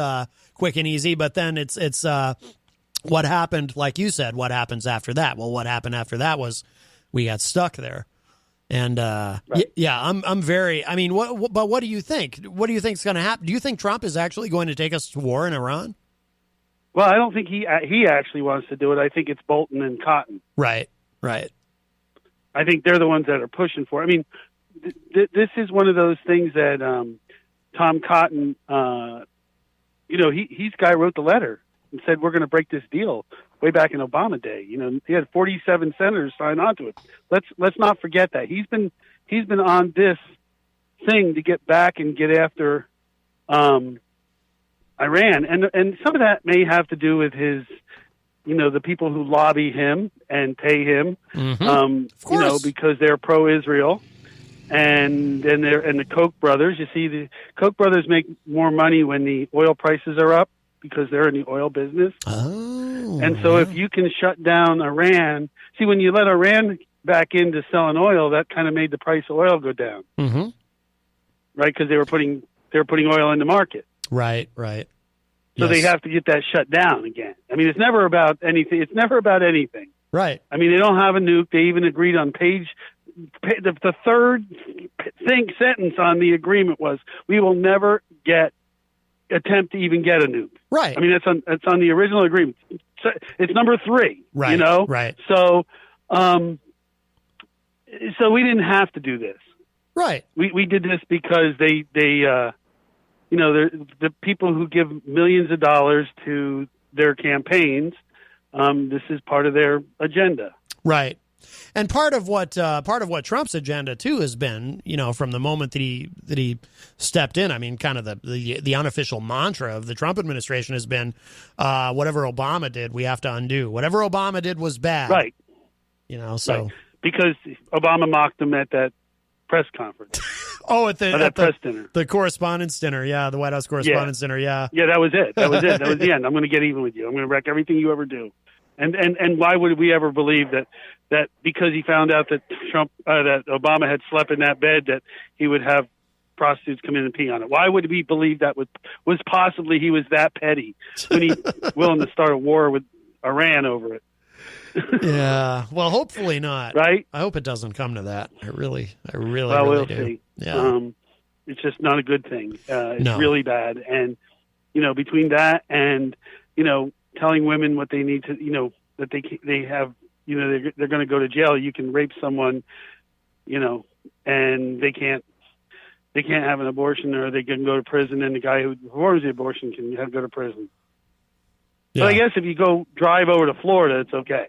quick and easy, but then it's what happened, like you said, what happens after that? Well, what happened after that was we got stuck there. And, right. I'm very... I mean, but what do you think? What do you think is going to happen? Do you think Trump is actually going to take us to war in Iran? Well, I don't think he actually wants to do it. I think it's Bolton and Cotton. Right. I think they're the ones that are pushing for it. I mean, this is one of those things that Tom Cotton, he's the guy who wrote the letter and said, we're going to break this deal way back in Obama day. He had 47 senators sign on to it. Let's not forget that. He's been on this thing to get back and get after Iran, and some of that may have to do with his, the people who lobby him and pay him, because they're pro-Israel, and the Koch brothers. You see, the Koch brothers make more money when the oil prices are up because they're in the oil business. Oh, and so if you can shut down Iran, see, when you let Iran back into selling oil, that kind of made the price of oil go down, right? Because they were putting oil in the market. Right. So they have to get that shut down again. I mean, it's never about anything. Right. I mean, they don't have a nuke. They even agreed on the third sentence on the agreement was, we will never attempt to even get a nuke. Right. I mean, it's on the original agreement. It's number 3. Right. Right. So we didn't have to do this. Right. We did this because they the people who give millions of dollars to their campaigns, this is part of their agenda. Right. And part of what Trump's agenda too has been, from the moment that he stepped in. I mean, kind of the unofficial mantra of the Trump administration has been, whatever Obama did, we have to undo. Whatever Obama did was bad. Right. So right. Because Obama mocked him at that press conference. Oh, at the press dinner, the Correspondents' Dinner, yeah, the White House Correspondents' Dinner, yeah, that was it. That was the end. I'm going to get even with you. I'm going to wreck everything you ever do. And why would we ever believe that because he found out that that Obama had slept in that bed, that he would have prostitutes come in and pee on it? Why would we believe that was possibly he was that petty when he willing to start a war with Iran over it? Yeah, well, hopefully not. Right? I hope it doesn't come to that. I really we'll do. See. Yeah, it's just not a good thing. It's No. really bad, and between that and telling women what they need to, that they have, they're going to go to jail. You can rape someone, and they can't. they can't have an abortion or they can go to prison, and the guy who performs the abortion can go to prison. Yeah. But I guess if you go drive over to Florida, it's okay.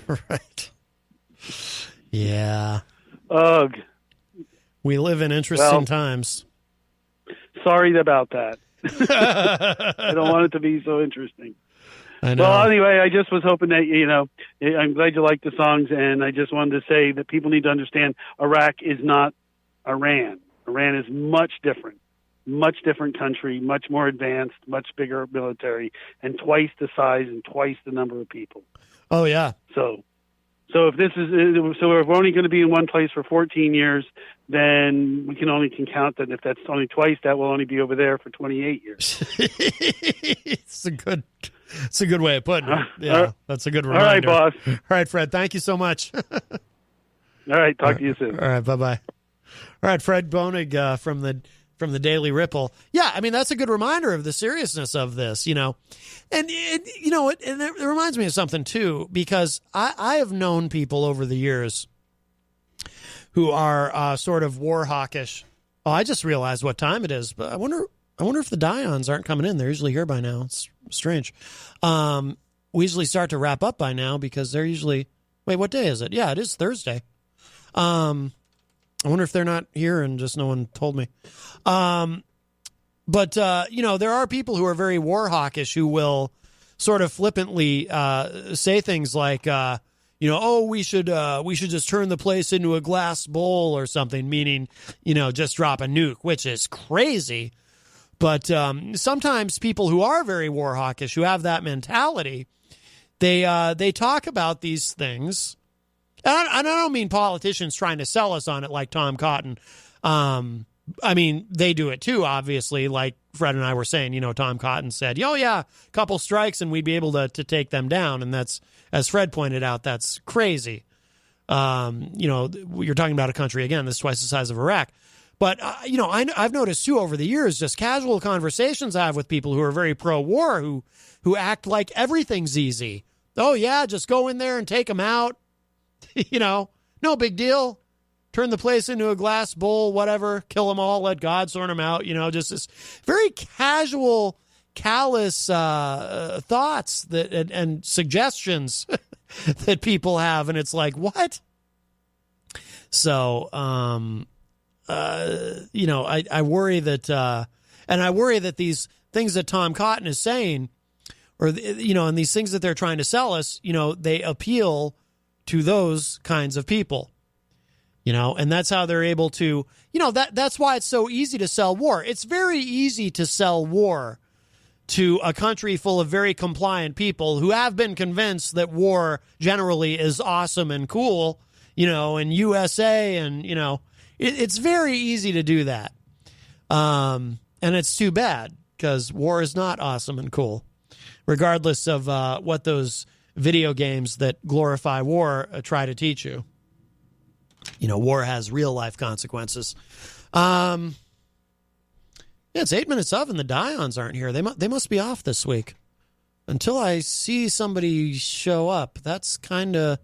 Right. Yeah. Ugh. We live in interesting times. Sorry about that. I don't want it to be so interesting. I know. Well, anyway, I just was hoping that, I'm glad you like the songs, and I just wanted to say that people need to understand Iraq is not Iran. Iran is much different country, much more advanced, much bigger military, and twice the size and twice the number of people. Oh, yeah. So if if we're only going to be in one place for 14 years, then we can count that if that's only twice, that will only be over there for 28 years. It's a good way of putting it. Yeah, that's a good reminder. All right, boss. All right, Fred. Thank you so much. All right, talk to you soon. All right, bye-bye. All right, Fred Boenig from the Daily Ripple. Yeah, I mean, that's a good reminder of the seriousness of this, And it reminds me of something, too, because I have known people over the years who are sort of war hawkish. Oh, I just realized what time it is, but I wonder if the Dions aren't coming in. They're usually here by now. It's strange. We usually start to wrap up by now because they're usually... Wait, what day is it? Yeah, it is Thursday. I wonder if they're not here and just no one told me. But there are people who are very war hawkish who will sort of flippantly say things like, we should just turn the place into a glass bowl or something, meaning, just drop a nuke, which is crazy. But sometimes people who are very war hawkish, who have that mentality, they talk about these things. And I don't mean politicians trying to sell us on it like Tom Cotton. I mean, they do it too, obviously, like Fred and I were saying. Tom Cotton said, oh, yeah, a couple strikes and we'd be able to take them down. And that's, as Fred pointed out, that's crazy. You're talking about a country, again, that's twice the size of Iraq. But, I've noticed, too, over the years, just casual conversations I have with people who are very pro-war, who act like everything's easy. Oh, yeah, just go in there and take them out. No big deal. Turn the place into a glass bowl, whatever. Kill them all, let God sort them out. Just this very casual, callous thoughts and suggestions that people have. And it's like, what? So, I worry that, and I worry that these things that Tom Cotton is saying, or, and these things that they're trying to sell us, they appeal to those kinds of people, and that's how they're able to, that's why it's so easy to sell war. It's very easy to sell war to a country full of very compliant people who have been convinced that war generally is awesome and cool, and USA and, it's very easy to do that. And it's too bad because war is not awesome and cool, regardless of what those video games that glorify war try to teach you. War has real life consequences. It's 8 minutes of, and the Dions aren't here. They must be off this week. Until I see somebody show up, that's kind of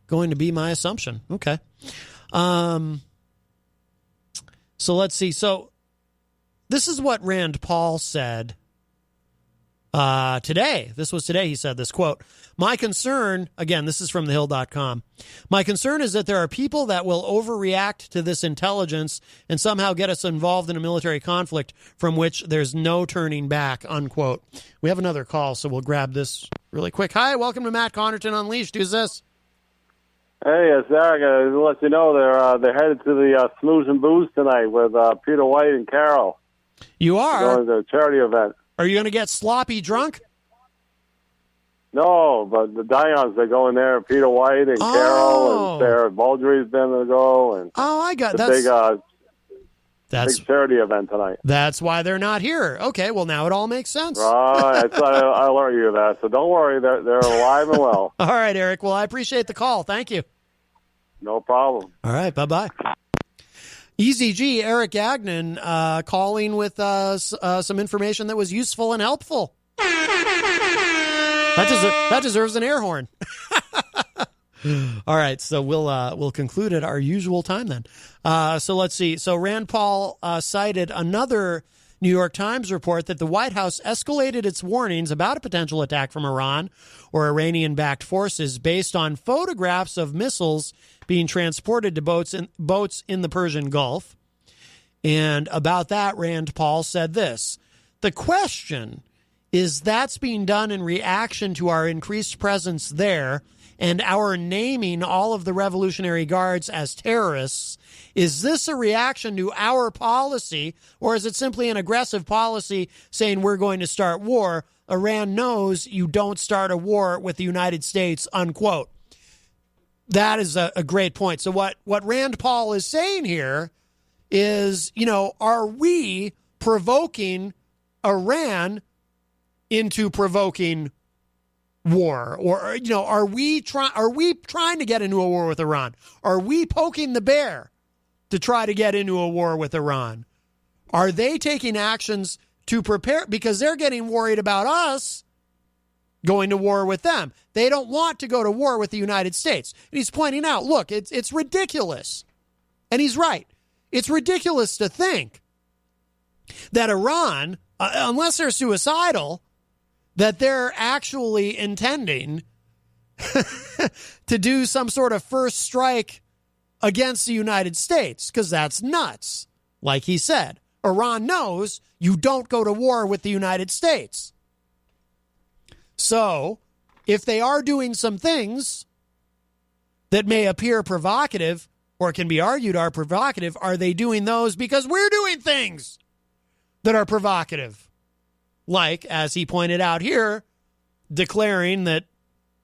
going to be my assumption. Okay. So let's see. So this is what Rand Paul said today. This was today. He said this, quote, "My concern," again, this is from thehill.com, "my concern is that there are people that will overreact to this intelligence and somehow get us involved in a military conflict from which there's no turning back," unquote. We have another call, so we'll grab this really quick. Hi, welcome to Matt Connarton Unleashed. Who's this? Hey, it's Eric. To let you know, they're headed to the Snooze and Booze tonight with Peter White and Carol. You are? They're going to a charity event. Are you going to get sloppy drunk? No, but the Dions, they're going there. Peter White and Carol and Sarah Baldry's going to go. And I got that. That's big charity event tonight. That's why they're not here. Okay, well, now it all makes sense. Right, I alert you of that. So don't worry, they're alive and well. All right, Eric. Well, I appreciate the call. Thank you. No problem. All right, bye-bye. EZG, Eric Gagnon, calling with some information that was useful and helpful. That deserves an air horn. All right, so we'll conclude at our usual time then. So let's see. So Rand Paul cited another New York Times report that the White House escalated its warnings about a potential attack from Iran or Iranian-backed forces based on photographs of missiles being transported to boats in the Persian Gulf. And about that, Rand Paul said this: "The question is that's being done in reaction to our increased presence there and our naming all of the Revolutionary Guards as terrorists. Is this a reaction to our policy, or is it simply an aggressive policy saying we're going to start war? Iran knows you don't start a war with the United States," unquote. That is a great point. So what Rand Paul is saying here is, are we provoking Iran into provoking war? Or, are we trying to get into a war with Iran? Are we poking the bear to try to get into a war with Iran? Are they taking actions to prepare? Because they're getting worried about us going to war with them. They don't want to go to war with the United States. And he's pointing out, look, it's ridiculous. And he's right. It's ridiculous to think that Iran, unless they're suicidal, that they're actually intending to do some sort of first strike against the United States, because that's nuts. Like he said, Iran knows you don't go to war with the United States. So if they are doing some things that may appear provocative or can be argued are provocative, are they doing those because we're doing things that are provocative? Like, as he pointed out here, declaring that,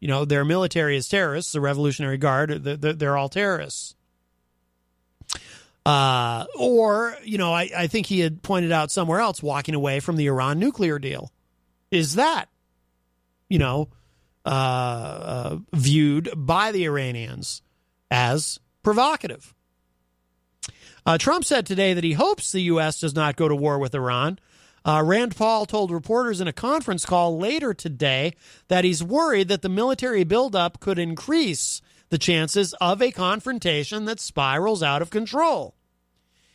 their military is terrorists, the Revolutionary Guard, they're all terrorists. Or, I think he had pointed out somewhere else, walking away from the Iran nuclear deal. Is that, viewed by the Iranians as provocative? Trump said today that he hopes the U.S. does not go to war with Iran. Rand Paul told reporters in a conference call later today that he's worried that the military buildup could increase the chances of a confrontation that spirals out of control.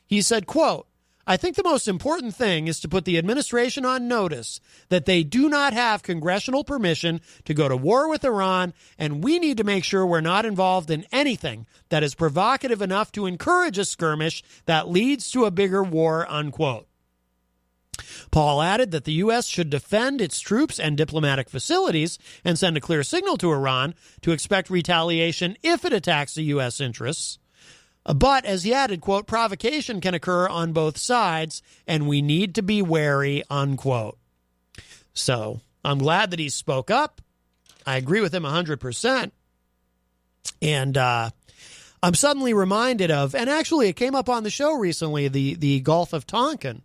He said, quote, "I think the most important thing is to put the administration on notice that they do not have congressional permission to go to war with Iran, and we need to make sure we're not involved in anything that is provocative enough to encourage a skirmish that leads to a bigger war," unquote. Paul added that the U.S. should defend its troops and diplomatic facilities and send a clear signal to Iran to expect retaliation if it attacks the U.S. interests. But, as he added, quote, "provocation can occur on both sides, and we need to be wary," unquote. So, I'm glad that he spoke up. I agree with him 100%. And I'm suddenly reminded of, and actually it came up on the show recently, the Gulf of Tonkin,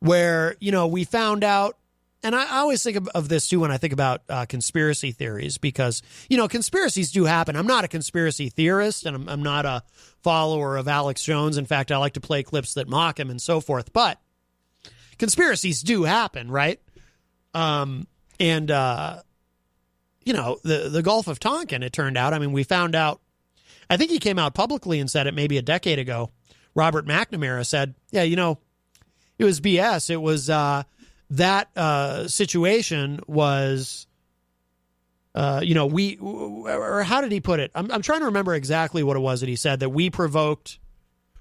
where, we found out, and I always think of this too when I think about conspiracy theories, because, conspiracies do happen. I'm not a conspiracy theorist, and I'm not a follower of Alex Jones. In fact, I like to play clips that mock him and so forth. But conspiracies do happen, right? The Gulf of Tonkin, it turned out, we found out, I think he came out publicly and said it maybe a decade ago. Robert McNamara said, yeah, it was BS. It was that situation was, or how did he put it? I'm trying to remember exactly what it was that he said, that we provoked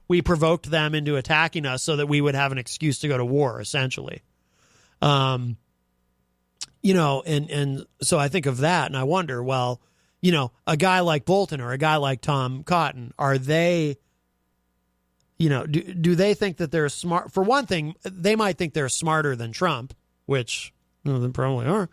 them into attacking us so that we would have an excuse to go to war, essentially. And so I think of that and I wonder, well, a guy like Bolton or a guy like Tom Cotton, are they, do they think that they're smart? For one thing, they might think they're smarter than Trump, which they probably are.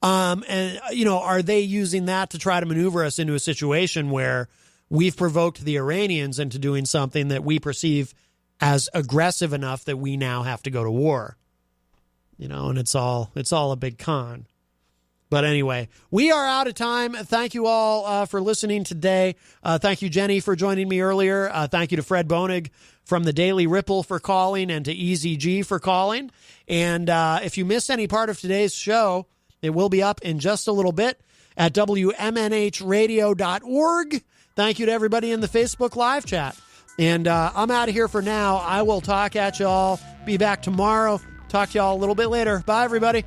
Are they using that to try to maneuver us into a situation where we've provoked the Iranians into doing something that we perceive as aggressive enough that we now have to go to war? And it's all a big con. But anyway, we are out of time. Thank you all for listening today. Thank you, Jenny, for joining me earlier. Thank you to Fred Boenig from the Daily Ripple for calling, and to Easy G for calling. And if you missed any part of today's show, it will be up in just a little bit. at WMNHradio.org. Thank you to everybody in the Facebook live chat. And I'm out of here for now. I will talk at y'all. Be back tomorrow. Talk to y'all a little bit later. Bye, everybody.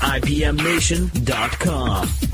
IPMNation.com.